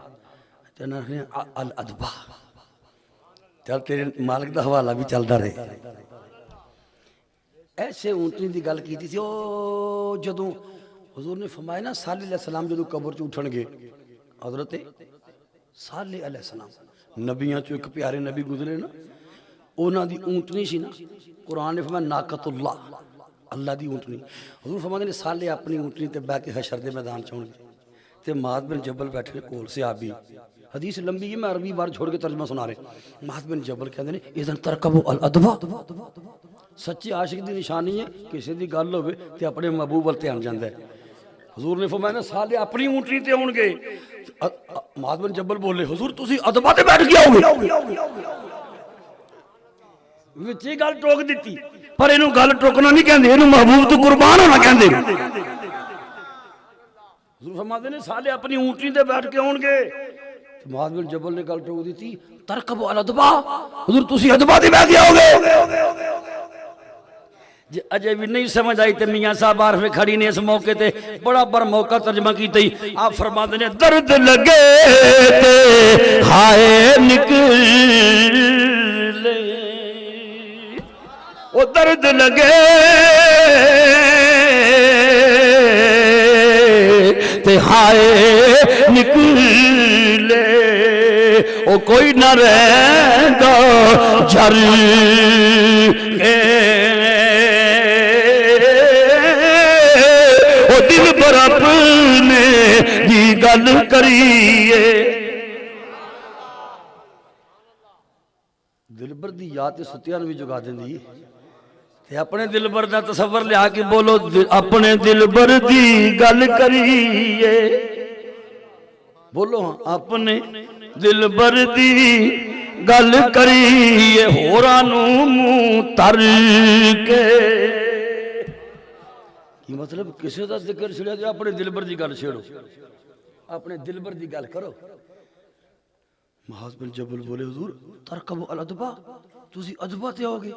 تے نا رکھنے الادبا چل تیرے مالک دا حوالہ بھی چلدا رہے ایسے اونٹنی دی گل کیتی تھی او جدوں حضور نے فرمایا نا صالح علیہ السلام جدوں قبر چ اٹھن گے حضرت صالح علیہ السلام نبیاں چو ایک پیارے نبی گزرے نا اونا دی اونٹنی سی نا قرآن نے فرمایا ناقت اللہ اللہ دی اونٹنی حضور فرماتے نے صالح اپنی اونٹنی تے بیٹھ کے حشر دے میدان چ ہون گے تے معاذ بن جبل بیٹھے کول صحابی حدیث لمبی ہے میں عربی بار چھوڑ کے ترجمہ سنا رہے معاذ بن جبل کہندے نے اذن ترکبوا الادبا سچی عاشق دی نشانی ہے کسی دی گل ہوے تے اپنے محبوب ول دھیان جاندا ہے حضور نے فرمایا نا صالح اپنی اونٹنی تے ہون گے معاذ بن جبل بولے حضور تسی ادبا تے بیٹھ کے آؤ گے وچ ہی گل ٹوک دیتی پر اینوں گل ٹوکنا نہیں کہندے اینوں محبوب تو قربان ہونا کہندے حضور فرماتے نے صالح اپنی اونٹنی تے بیٹھ کے آؤ گے معاذ بن جبل نے گل ٹوک دیتی ترکبوا الادبا حضور تسی ادبا تے بیٹھ کے آؤ گے جی اجے بھی نہیں سمجھ آئی تے میاں صاحب عارف کھڑی نے اس موقع تے بڑا بر موقع ترجمہ کیتے ہی آپ فرماتے نے درد لگے تے ہائے نکلے او درد لگے تے ہائے نکلے او کوئی نہ رہندا جھر کے او دل پر اپنے دی گل کریے دل بر دی یاد ستیاں بھی جگا دیندی تے اپنے دل بر دا تصور لیا کے بولو اپنے دل بر دی گل کریے بولو ہاں اپنے دل بر دی گل کریے ہورانوں منہ تر کے کی مطلب کسی دا ذکر چھڑیا تے اپنے دل بر دی گل چھیڑو اپنے دل بر دی گل کرو معاذ بن جبل بولے حضور ترکبوا الادبا تسی ادبا تے آؤ گے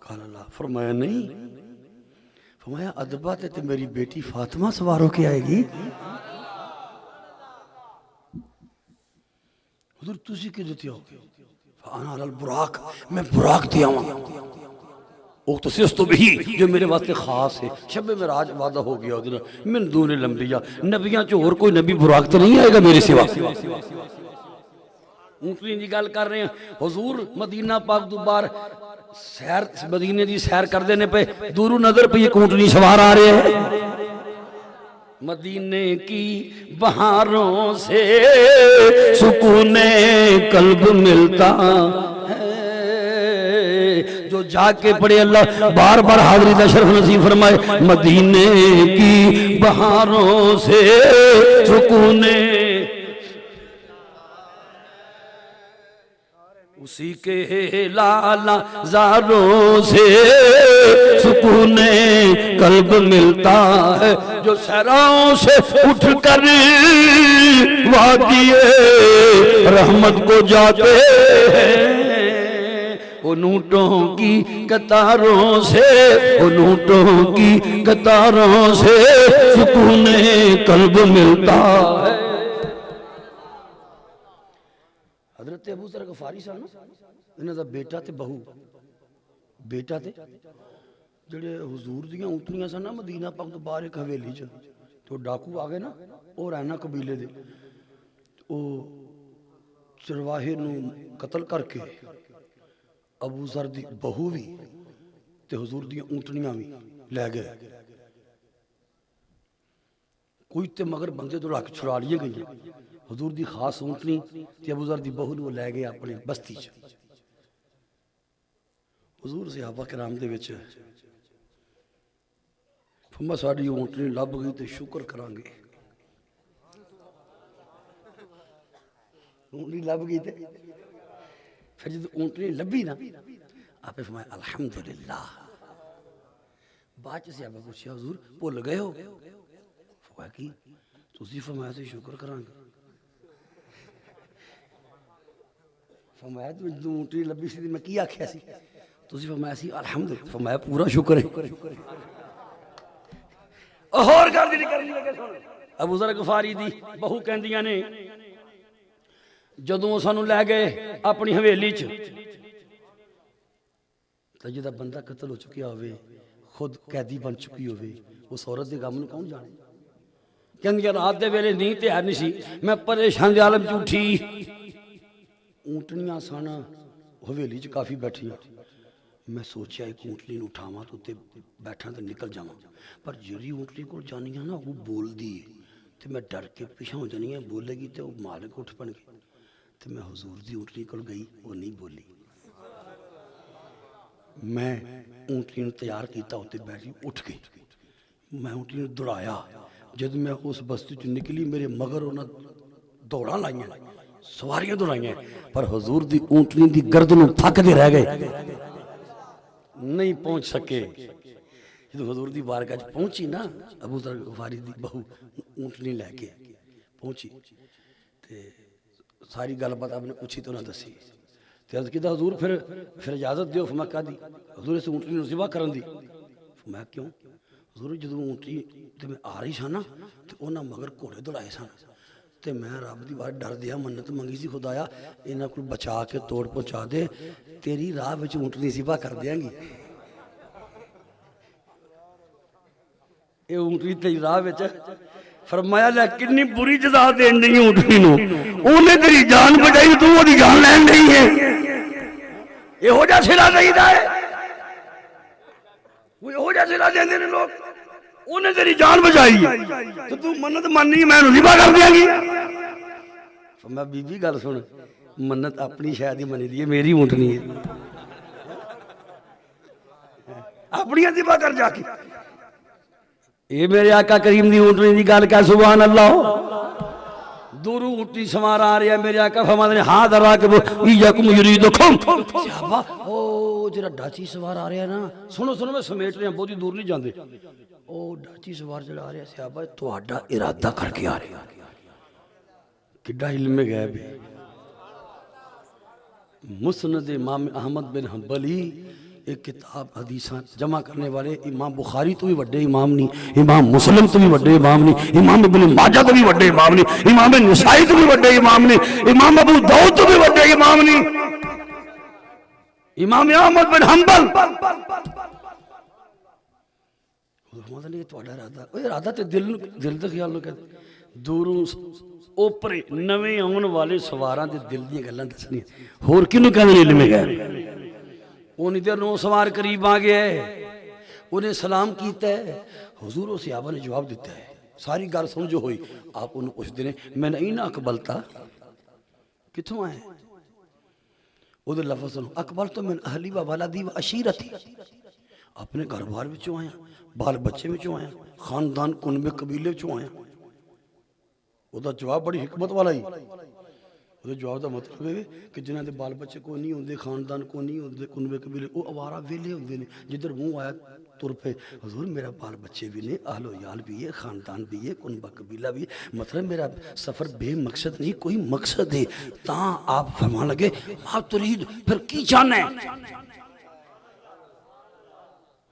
قال اللہ فرمایا نہیں فرمایا ادبا تے میری بیٹی فاطمہ سوار ہو کے آئے گی حضور تسی کی دیتی آؤ گے فانا علی البراق میں براق دیا ہوں اختصصت بہی جو میرے واسطے خاص ہے شب معراج وعدہ ہو گیا من دون الانبیاء نبیاں چو اور کوئی نبی براق تو نہیں آئے گا میرے سوا اونٹنی دی گل کر رہے ہیں حضور مدینہ پاک دوبار سیر مدینے دی سیر کر دینے پہ دورو نظر پہ ایک اونٹنی سوار آ رہے ہیں مدینے کی بہاروں سے سکون قلب ملتا ہے جو جا کے پڑے اللہ بار بار حاضری دا شرف نصیب فرمائے مدینے کی بہاروں سے سکون اسی کے لالا زاروں سے سکون قلب ملتا ہے جو صحراؤں سے اٹھ کر وادی رحمت کو جاتے ہیں ان اونٹوں کی قطاروں سے ان اونٹوں کی قطاروں سے سکون قلب ملتا ہے حضرت ابو ذر غفاری صاحب نا انہاں دا بیٹا تے بہو بیٹا تے جڑے حضور دیاں اونٹنیاں سن نا مدینہ پاک تو باہر ایک حویلی چ تو ڈاکو آ گئے نا او رینا قبیلے دے او چرواہے نو قتل کر کے ابو ذر دی بہو بھی تے حضور دیاں اونٹنیاں بھی لے گئے کوئی تے مگر بندے تو لاکھ چھڑا لیے گئی حضور دی خاص اونٹنی تے ابو ذر دی بہو نو لے گئے اپنے بستی چ حضور صحابہ کرام دے وچ فرمایا ساڈی اونٹنی لب گئی تے شکر کران گے اونٹنی لب گئی تے پھر جب اونٹنی لبی نا آپ نے فرمایا الحمدللہ بعد صحابہ پوچھا حضور بھول گئے ہو فرمایا کی تسی فرمایا تے شکر کران گے فرمایا تو اونٹنی لبی سی میں کی آکھیا سی تسی فرمایا سی الحمدللہ فرمایا پورا شکر ہے اور گل دی کرنی لگے سن ابو ذر غفاری دی بہو کہندیاں نے جدوں سانو لے گئے اپنی حویلی چ تے جدا بندہ قتل ہو چکیا ہوئے خود قیدی بن چکی ہوئے اس عورت دے غم نوں کون جانے کہندیاں رات دے ویلے نیند تے ہے نہیں سی میں پریشان دے عالم چ اٹھی اونٹنیاں سن حویلی چ کافی بیٹھیاں میں سوچیا ایک اونٹنی نوں اٹھاواں تو تے بیٹھاں تے نکل جاواں پر جڑی اونٹنی کول جانی ہے نا وہ بول دی تے میں ڈر کے پیچھے ہو جانی ہے بولے گی تے وہ مالک اٹھ پن گے تے میں حضور دی اونٹنی کول گئی وہ نہیں بولی میں اونٹنی نوں تیار کیتا ہوتے بیٹھی اٹھ گئی میں اونٹنی نوں دوڑایا جد میں اس بستی چ نکلی میرے مگر انہاں دوڑاں لائیاں سواریاں دوڑائیاں پر حضور دی اونٹنی دی گردنوں تھک دے رہ گئے نہیں پہنچ سکے جب حضور دی بارگاہ چ پہنچی نا ابو ذر غفاری دی بہو اونٹنی لے کے پہنچی تے ساری گل بات آپ نے پوچھی تو نہ دسی تے عرض کیتا حضور پھر اجازت دیو فرمایا کہا دی حضور اس اونٹنی نوں ذبح کرن دی فرمایا کیوں حضور جدوں اونٹنی تے میں آ رہی سا نا تے انہاں مگر گھوڑے دوڑائے سن تے میں رب دی بار ڈر دیا منت منگی سی خدایا انہاں کو بچا کے توڑ پہنچا دے تیری راہ وچ اونٹنی ذبح کر دیاں گی اے اونٹنی تیری راہ وچ فرمایا لے کنی بری جزا دین نہیں اونٹنی نو اونے تیری جان بچائی تو اودی جان لین نہیں ہے اے ہو جا سلا چاہیدا ہے کوئی ہو جا سلا دیندے نے لوگ اونے تیری جان بچائی تو تو منت مننی میں نوں ذبح کر دیاں گی فرمایا بی بی گل سن منت اپنی شاید ہی منی دی ہے میری اونٹنی ہے اپنی ذبح کر جا کے یہ میرے آقا کریم دی اونٹنی دی گل کہ سبحان اللہ دورو اونٹنی سوار آ رہی ہے میرے آقا فرماتے ہیں ہاں درا کہ ایاکم یریدکم صحابہ او جڑا ڈاچی سوار آ رہا ہے نا سنو سنو میں سمیٹ رہا ہوں بہت دور نہیں جاندے او ڈاچی سوار جڑا آ رہا ہے صحابہ تہاڈا ارادہ کر کے آ رہا ہے کڈا علم غیب ہے مسند امام احمد بن حنبلی ایک کتاب حدیثاں جمع کرنے والے امام بخاری تو بھی وڈے امام نہیں امام مسلم تو بھی وڈے امام نہیں امام ابن ماجہ تو بھی وڈے امام نہیں امام نسائی تو بھی وڈے امام نہیں امام ابو داؤد تو بھی وڈے امام نہیں امام احمد بن حنبل فرماتا نہیں تہاڈا ارادہ اوے ارادہ تے دل دے خیال نو کہتے دوروں اوپرے نویں آون والے سواراں دے دل دی گلاں دسنیاں ہور کینوں کہندے علم غیب انہی دیر نو سوار قریب آ گیا ہے انہیں سلام کیتا ہے حضور و صحابہ نے جواب دیتا ہے ساری گار سمجھو ہوئی آپ انہوں پوچھ دینے میں نہیں نہ اقبلتا کتوں آئے وہ دے لفظ سنو اقبلتو من اہلی و ولدی و عشیرتی اپنے گھر بار بچوں آیا بال بچے بچوں آیا خاندان کنبے قبیلے بچوں آیا وہ دا جواب بڑی حکمت والا ہی وہ جواب دا مطلب ہے کہ جنہاں دے بال بچے کو نہیں ہوندے خاندان کو نہیں ہوندے کنوے قبیلے وہ اوارا ویلے ہوندے نے جدھر منہ آیا تر پہ حضور میرا بال بچے بھی نے اہل و یال بھی ہے خاندان بھی ہے کنبہ قبیلہ بھی ہے مطلب میرا سفر بے مقصد نہیں کوئی مقصد ہے تاں آپ فرمان لگے ما ترید پھر کی چاہنا ہے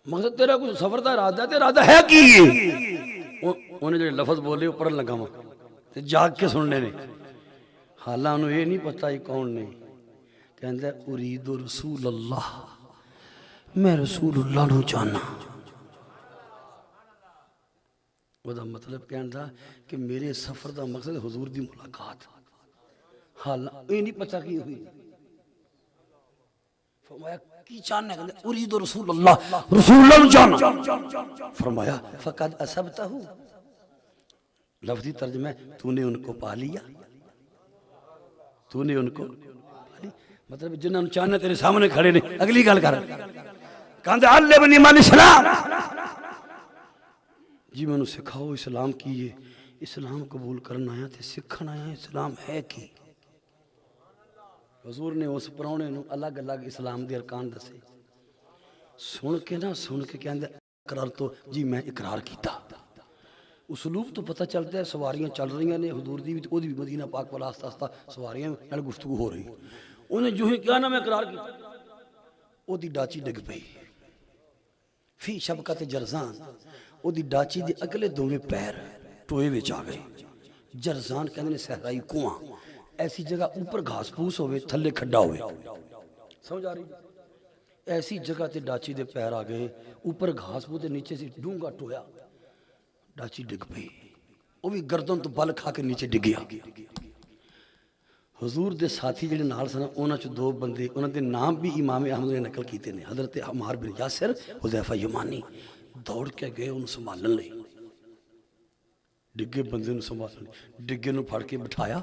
مقصد تیرا کچھ سفر دا ارادہ ہے کی انہیں جو لفظ بولے وہ پڑھن لگا ماں جاگ کے سننے نے حالہ انہوں یہ نہیں پتا یہ کون نہیں کہندہ ہے ارید رسول اللہ میں رسول اللہ نو جانا وہ دا مطلب کہندہ کہ میرے سفر دا مقصد حضور دی ملاقات حالہ یہ نہیں پتا کی ہوئی فرمایا کی چاہنا ہے کہندہ ارید رسول اللہ نو جانا فرمایا فقد اصبتہ لفظی ترجمہ ہے تو نے ان کو پا لیا تو نے ان کو مطلب جنہاں چاہنا تیرے سامنے کھڑے نے اگلی گل کر کہندے علمنی من اسلام جی میں نے سکھاؤ اسلام کیے اسلام قبول کرنا آیا تھے سکھنا آیا اسلام ہے کی حضور نے اس پراؤنے نو الگ الگ اسلام دے ارکان دسے سن کے کہندے اقرار تو جی میں اقرار کیتا اسلوب تو پتہ چلتا ہے سواریاں چل رہی ہیں نے حضور دی بھی مدینہ پاک والا آستہ آستہ سواریاں نال گفتگو ہو رہی انہیں جو ہی کیا نا میں اقرار کی او دی ڈاچی ڈگ پئی فی شبکت جرزان او دی ڈاچی دی اگلے دوویں پیر ٹوئے وچ آ گئے جرزان کہندے نے صحرائی کنواں ایسی جگہ اوپر گھاس پھوس ہوئے تھلے کھڈا ہوئے سمجھ آ رہی ایسی جگہ تے ڈاچی دے پیر آ گئے اوپر گھاس پھوس دے نیچے سے ڈونگا ٹویا ڈاچی ڈگ پئی وہ بھی گردن تو بل کھا کے نیچے ڈگیا حضور دے ساتھی جڑے نال سن انہاں چ دو بندے انہاں دے نام بھی امام احمد نے نقل کیتے نے حضرت عمار بن یاسر حذیفہ یمانی دوڑ کے گئے انہوں سنبھالن لئی ڈگے بندے نوں سنبھالن ڈگے نوں پھڑ کے بٹھایا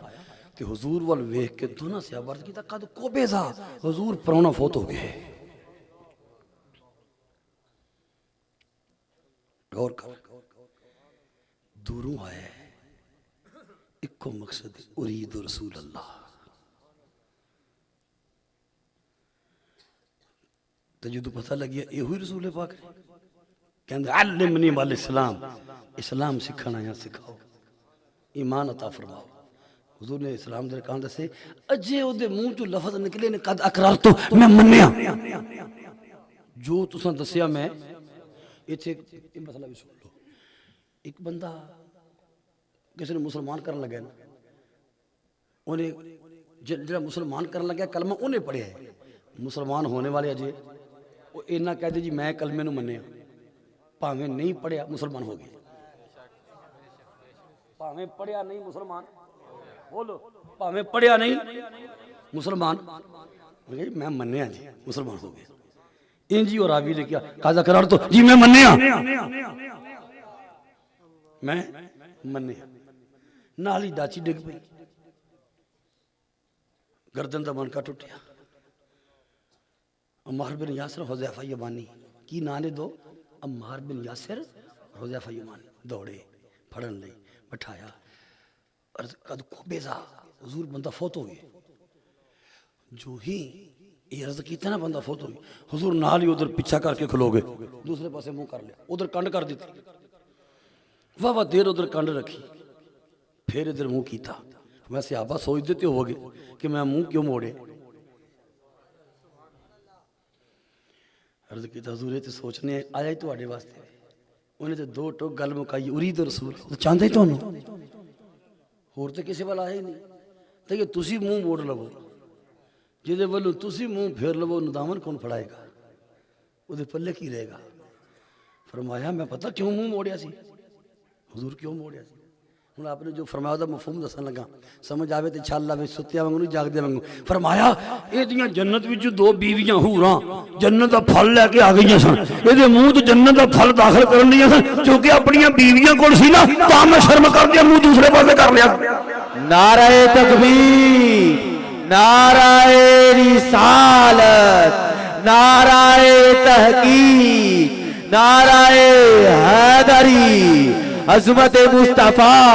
تے حضور وال ویکھ کے دونوں سے عرض کیتا قد کوبیزا حضور پرونا فوت ہو گئے غور کر دوروں آئے ایک کو مقصد ارید رسول اللہ تو جو پتہ لگیا یہ ہوئی رسول پاک کہندے علمنی والاسلام اسلام سکھانا یا سکھاؤ ایمان عطا فرماؤ حضور نے اسلام در کہاں دسے اجے او دے منہ جو لفظ نکلے نے قد اقرار تو میں منیا جو تساں دسیا میں ایتھے مسئلہ بھی سن لو ایک بندہ کسی نے مسلمان کرنے لگا نا انہیں جڑا مسلمان کرنے لگا کلمہ انہیں پڑھے ہے مسلمان ہونے والے اجے وہ اینا کہہ دے جی میں کلمے نو منیا پاویں نہیں پڑھیا مسلمان ہو گیا پاویں پڑھیا نہیں مسلمان بولو پاویں پڑھیا نہیں مسلمان میں منیا جی مسلمان ہو گیا ان جی اور راوی نے کیا قاضی قرار تو جی میں منیا میں منیا نالی ڈاچی ڈگ پئی گردن دا من کا ٹوٹیا عمار بن یاسر حذیفہ یمانی کی نانے دو عمار بن یاسر حذیفہ یمانی دوڑے پھڑن لئی بٹھایا عرض قد کوبیزا حضور بندہ فوت ہو گئے جو ہی یہ عرض کیتا نا بندہ فوت ہو گئے حضور نال ہی ادھر پیچھا کر کے کھلو گئے دوسرے پاسے منہ کر لیا ادھر کنڈ کر دیتی واہ دیر ادھر کنڈ رکھی پھر ادھر منہ کیتا میں صحابہ سوچ دیتے ہو گئے کہ میں منہ کیوں موڑے عرض کیتا حضور یہ تو سوچنے آیا ہی تو آڑے واسطے انہیں تو دو ٹوک گل مکائی ارید رسول چاہتا ہی تو انہوں اور تو کسی والا آیا ہی نہیں تو یہ تسی منہ موڑ لو جیدے بولو تسی منہ پھیر لو ندامن کون پڑھائے گا وہ دے پلے کی رہے گا فرمایا میں پتہ کیوں منہ موڑیا سی حضور کیوں موڑیا سی انہوں آپ نے جو فرمایا تھا مفہوم دسن لگا سمجھ آوے تے انشاءاللہ میں ستیا وانگو نہیں جاگ دیا وانگو فرمایا اے دیاں جنت وچ دو بیویاں ہوراں جنت دا پھل لے کے آ گئیاں سن اے دے منہ تو جنت دا پھل داخل کرن دیاں سن چونکہ اپنیاں بیویاں کول سی نا تاں میں شرم کر دیا منہ دوسرے پاسے کر لیا نعرہ تکبیر نعرہ رسالت نعرہ تحقیق نعرہ حیدری عظمت مصطفیٰ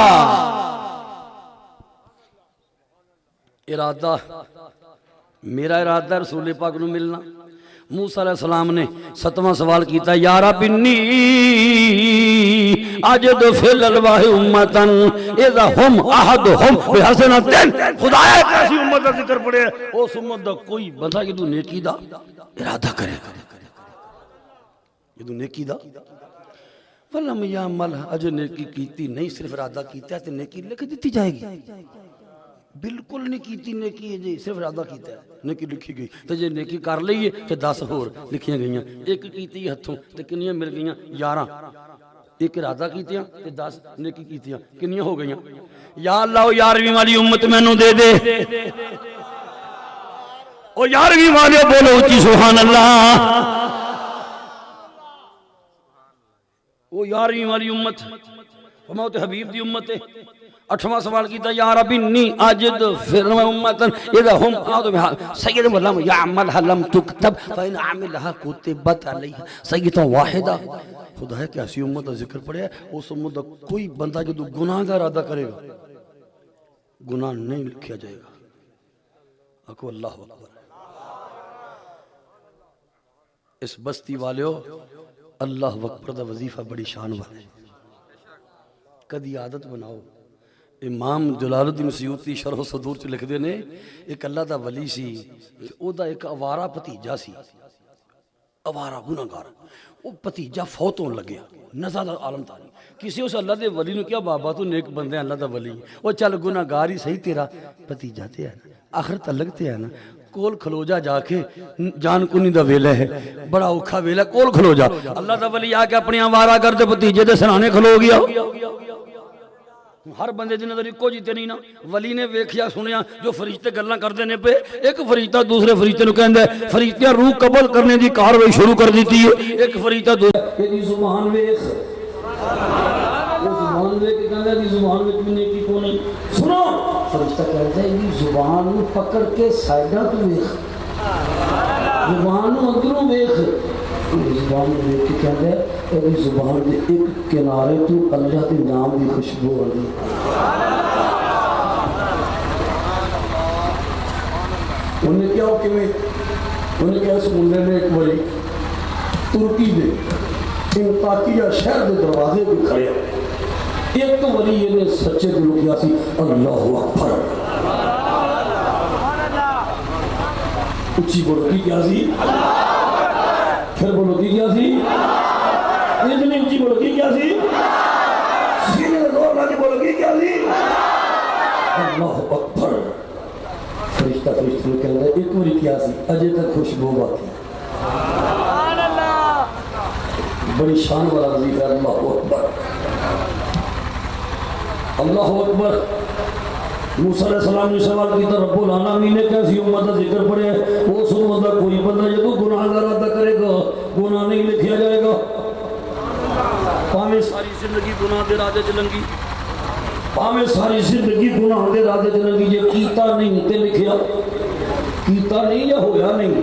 ارادہ میرا ارادہ رسول پاک نو ملنا موسیٰ علیہ السلام نے 7واں سوال کیتا یا رب انی اجد فی الالواح امتن اذا ہم احدہم بحسنتن خدایا کیسی امت کا ذکر پڑے اس امت دا کوئی بندہ یہ تو نیکی دا ارادہ کرے گا یہ تو نیکی دا فلم یعمل اجر نیکی کیتی نہیں صرف ارادہ کیتا ہے تو نیکی لکھ دیتی جائے گی بالکل نہیں کیتی نیکی ہے جی صرف ارادہ کیتا ہے نیکی لکھی گئی تو جے نیکی کر لئیے تو 10 ہور لکھیاں گئیاں ایک کیتی ہتھوں تو کنیاں مل گئیاں 11 ایک ارادہ کیتیاں تو 10 نیکی کیتیاں کنیاں ہو گئیاں یا اللہ 11ویں والی امت میں نو دے دے او 11ویں والے بولو اچھی سبحان اللہ وہ 11ویں والی امت موت حبیب دی امت ہے 8واں سوال کیتا یا رب انی اجد فر امتا اذا هم اعوذ بها سید ولم يعملها لم تكتب فان عملها كتبت عليها سیدا واحدا خدا ہے کہ ایسی امت کا ذکر پڑے اس امت کا کوئی بندہ جو گناہ کا ارادہ کرے گا گناہ نہیں لکھا جائے گا اکو اللہ اکبر اس بستی والیو اللہ اکبر دا وظیفہ بڑی شان والے کدی عادت بناؤ امام جلال الدین سیوطی شرح صدور چ لکھدے نے ایک اللہ دا ولی سی تے او دا ایک اوارا بھتیجا سی اوارا گناہگار وہ بھتیجا فوت ہون لگیا نزا دا عالم تاری کسی اس اللہ دے ولی نے کیا بابا تو نیک بندے اللہ دا ولی وہ چل گناہگار ہی صحیح تیرا بھتیجا تے ہے نا آخر تعلق تے ہے نا کول کھلو جا کے جان کنی دا ویلہ ہے بڑا اوکھا ویلہ کول کھلو جا اللہ دا ولی آ کے اپنی آوارا کر دے بھتیجے دے سرانے کھلو گیا ہر بندے دی نظر اکو جیتے نہیں نا ولی نے ویکھیا سنیا جو فرشتے گلاں کر دینے پہ ایک فرشتہ دوسرے فرشتے نو کہندا ہے فرشتیاں روح قبول کرنے دی کاروائی شروع کر دیتی ہے ایک فرشتہ دوسرے دی زبان ویکھ زبان ویکھ کے کہندا دی زبان وچ میں نیکی کو نہیں سنو فرشتہ کہتا ہے دی زبان نو پکڑ کے سائیڈاں تو ویکھ زبان نو اندروں ویکھ زبان میں دیکھ کے کہتے ہیں اور اس زبان دے ایک کنارے تو اللہ کے نام دی خوشبو آ گئی انہیں کیا ہو کہ میں انہیں کیا سننے میں ایک بڑی ترکی دے انطاکیہ شہر دے دروازے پہ کھڑے ایک تو ولی یہ نے سچے دلوں کیا سی اللہ اکبر اچھی بڑھ کی کیا سی پھر بولو کی کیا سی اتنی اونچی بولو کی کیا سی سینے میں زور لگے بولو کی کیا سی اللہ اکبر فرشتہ میں کہہ رہا ہے ایک بڑی کیا سی اجے تک خوشبو باقی بڑی شان والا وظیفہ اللہ اکبر اللہ اکبر موسیٰ علیہ السلام نے سوال کیتا رب العالمین نے کیسی امت کا ذکر پڑے وہ سن مطلب کوئی بندہ جب گناہ کا ارادہ کرے گا گناہ نہیں لکھیا جائے گا پاویں ساری زندگی گناہ دے رادے چلنگی پاویں ساری زندگی گناہ دے رادے چلنگی یہ کیتا نہیں تے لکھیا کیتا نہیں یا ہویا نہیں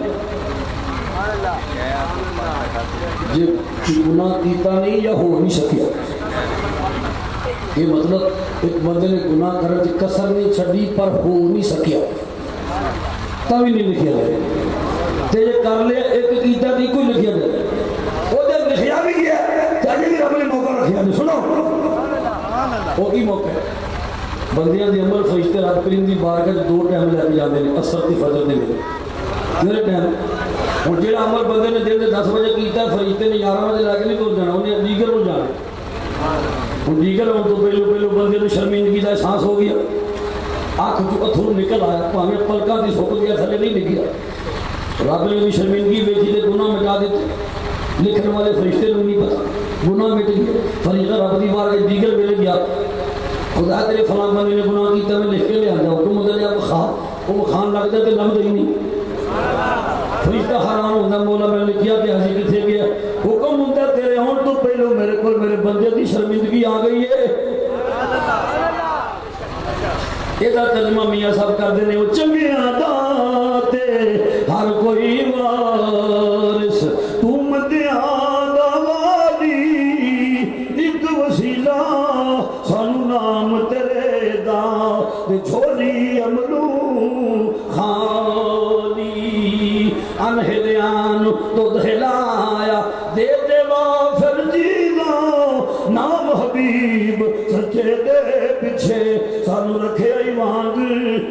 یہ گناہ کیتا نہیں یا ہو نہیں سکیا یہ مطلب ایک بندے نے گناہ کرنے کی کسر نہیں چھڑی پر ہو نہیں سکیا تب ہی نہیں لکھیا جائے تے یہ کر لے ایک کیتا نہیں کوئی لکھیا جائے وہ جب لکھیا بھی گیا چاہیے بھی رب نے موقع رکھیا نہیں سنو وہ کی موقع ہے بندیاں دی عمل فرشتے رب کریم دی بارگاہ دو ٹائم لے کے جاندے نے عصر تے فجر دے ویلے کیڑے ٹائم اور جڑا عمل بندے نے دن دے 10 بجے کیتا فرشتے نے 11 بجے لا کے نہیں ٹر جانا انہیں دیگر نو جانا وہ دیگر ہوں تو پہلو بندے نے شرمندگی کا احساس ہو گیا آنکھ جو اتھر نکل آیا پاویں پلکاں دی سک گیا تھلے نہیں لکھیا رب نے بھی شرمندگی ویکھی تے گناہ مٹا دیتے لکھنے والے فرشتے نوں نہیں پتا گناہ مٹ گئے فرشتہ رب دی بارگاہ دیگر ویلے گیا خدا تیرے فلاں بندے نے گناہ کیتا میں لکھ کے لے آندا حکم ہوتا ہے اب خان وہ خان لگ جاتے لمد ہی نہیں فرشتہ حیران ہوتا مولا میں نے کیا کہ حضی کتھے گیا حکم ہوتا ہے تیرے ہون تو پہلو میرے کو میرے بندے دی شرمندگی آ گئی ہے یہ ترجمہ میاں صاحب کر دینے وہ چنگے آداتے ہر کوئی وارث تم دیادا والی ایک وسیلہ سانو نام تیرے دا جھولی عملو خالی انہلیان تو دہلایا دے دے وافر جینا نام حبیب سچے دے پچھے سانو رکھے ایمان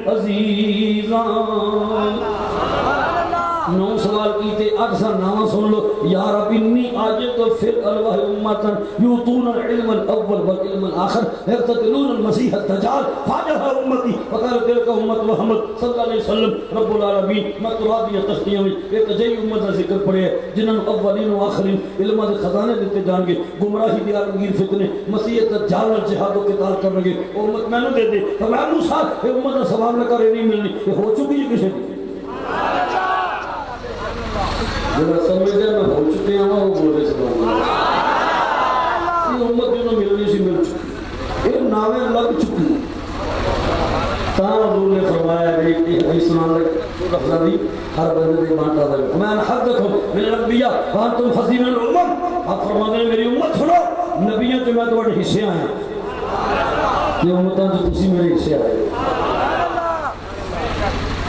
عزیزان نو سوال کیتے اکثر نام سن لو یا رب انی آجت فر الوہ امتا یوتون العلم الاول والعلم الاخر اقتتلون المسیح الدجال فاجہ امتی وقال تلک امت محمد صلی اللہ علیہ وسلم رب العالمین مطرادی تختیہ میں ایک جئی امت کا ذکر پڑے جنہوں اولین و آخرین علم دے خزانے دیتے جان گے گمراہی دی عالمگیر فتنے مسیح الدجال اور جہاد و قتال کر گے امت میں نے دے دے فرمایا موسیٰ یہ امت کا ثواب نہ کرے نہیں ملنی یہ ہو چکی ہے کسی کی جب سمجھ جائے میں ہو چکے ہیں وہ بول رہے سے یہ امت جو ملنی سی مل چکی یہ نامیں لگ چکی تاں حضور نے فرمایا کہ یہ حدیث سنان لگے لفظہ دی ہر بندے دے بانٹا دے میں حدکم من الانبیاء وانتم خزین الامم آپ فرما دیں میری امت سنو نبیوں جو میں تمہارے حصے آئے یہ امتاں جو تسی میرے حصے آئے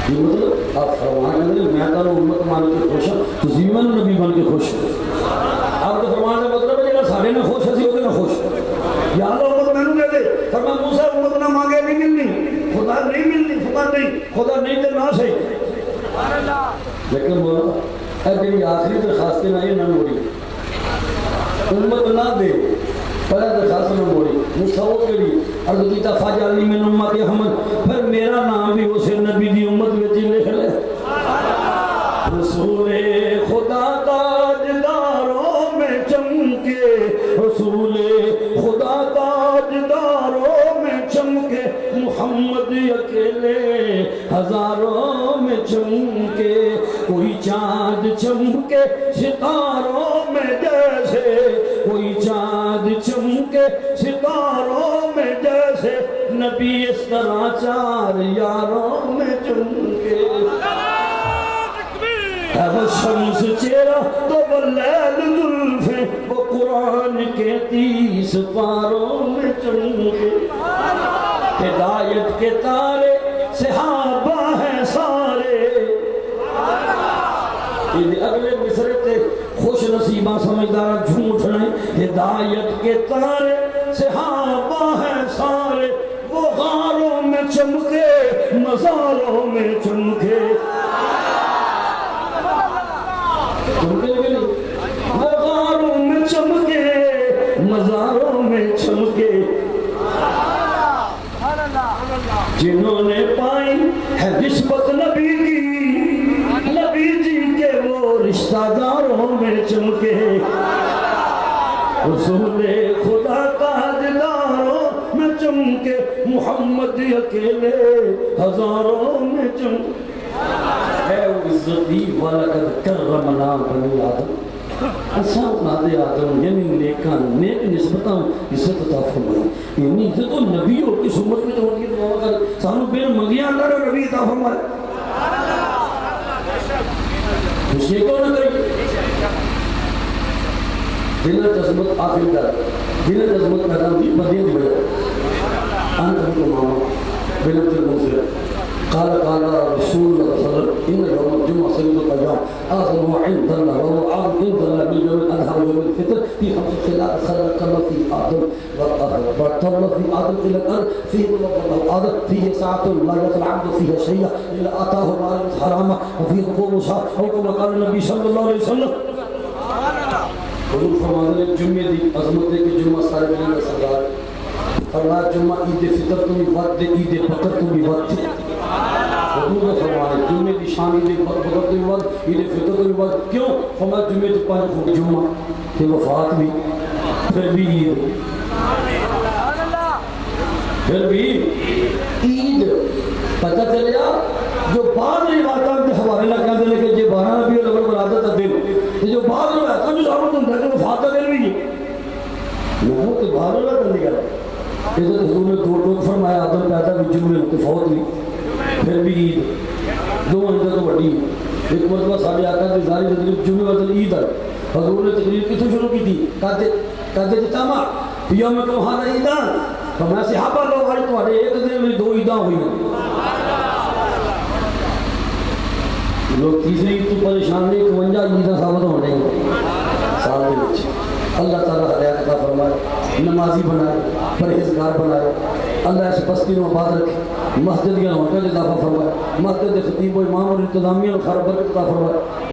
یہ مطلب آپ فرمانے دیں میں تارو امت مان کے خوش ہوں تسی من نبی مان کے خوش آپ تو فرمانے مطلب ہے جنہا سارے نہ خوش ہے سی ہوتے نہ خوش یا اللہ امت میں نو دے دے فرما موسیٰ امت نہ مانگے لیکن مولا اے میری آخری درخواست نہ یہ نہ موڑی امت نہ دے پہلے درخواست نہ موڑی مصحو کری عرض کیتا فاجعلنی من امت احمد پھر میرا نام بھی اسے نبی دی امت میں لکھ لے رسول خدا تاجداروں میں چمکے رسول خدا تاجداروں میں چمکے محمد اکیلے ہزاروں میں چمکے کوئی چاند چمکے ستاروں میں جیسے کوئی چاند چمکے ستاروں میں جیسے نبی اس طرح چار یاروں میں چمکے ہے وہ شمس چہرہ تو وہ لیل زلفیں وہ قرآن کے 30 پاروں میں چمکے ہدایت کے تارے صحابہ ہیں سارے اگلے مصرے تے خوش نصیبہ سمجھدارہ جھوٹ نہیں ہدایت کے تارے صحابہ ہیں سارے وہ غاروں میں چمکے مزاروں میں چمکے وہ غاروں میں چمکے مزاروں میں چمکے جنہوں نے پائی ہے نسبت نبی کی نبی جی کے وہ رشتہ داروں میں چمکے رسول خدا تاجداروں میں چمکے محمد اکیلے ہزاروں میں چمکے اے وہ عزتی وَلَقَدْ كَرَّمْنَا بَنِي آدم اچھا اولاد آدم یعنی نیک نسبتاں عزت عطا فرمائی یعنی عزت و نبی اور کس امت میں جو ہوتی ہے دعا کر سانو بین منگیاں اللہ نے نبی عطا فرمائی خوشی کیوں نہ کری دلت عظمت آخری در دلت عظمت پیدا ہوئی مدین دی بجائے انت کو ماما بلت الموسیٰ قال رسول الله صلى الله عليه وسلم إن يوم الجمعة سيد الأيام آخر عند الله وهو عام عند الله باليوم الأضحى ويوم الفطر في 5 خلال خلق الله في آدم وارتبط في آدم إلى الأرض فيه الله آدم فيه ساعة لا يفعل العبد فيها شيئا إلا آتاه الله حراما وفيه قوم شهر أو كما قال النبي صلى الله عليه وسلم حضور فرمانے نے جمعے دی عظمت ہے کہ جمعہ سارے دن کا سردار فرمایا جمعہ عید فطر تو بھی وقت دے عید بکر تو بھی وقت حضور نے فرمایا جمعے کی شان عید بکر تو بھی وقت عید فطر تو بھی وقت کیوں فرمایا جمعے تو پانچ خوب جمعہ کہ وفات بھی پھر بھی عید پھر بھی عید پتہ چلیا جو بعد روایتوں کے حوالے لگ جاتے ہیں کہ یہ 12 ربیع الاول ولادت کا دن جو بعد روایتوں میں ثابت ہوتا ہے کہ وفات کا دن بھی ہے لوگوں کے بعد روایت نہیں کرتے عزت حضور نے دو فرمایا آدم پیدا بھی جمعے ہوتے فوت بھی پھر بھی عید دو عیدیں تو بڑی ہیں ایک مرتبہ سارے آقا کی ظاہری تقریب جمعے والے عید ہے حضور نے تقریب کتوں شروع کی تھی کہتے جتاما یوم کو ہانا عیدان فرمایا صحابہ لوگ آج تمہارے ایک دن میں 2 عیداں ہوئی ہیں لوگ تیسری عید تو پریشان نہیں 52 عیداں ثابت ہونے ہیں سال کے بچے اللہ تعالیٰ ہدایت عطا فرمائے نمازی بنائے پرہیزگار بنائے اللہ اس بستی میں آباد رکھے مسجد یا ہوٹل اضافہ فرمائے مسجد خطیب و امام اور انتظامیہ اور خیر برکت عطا فرمائے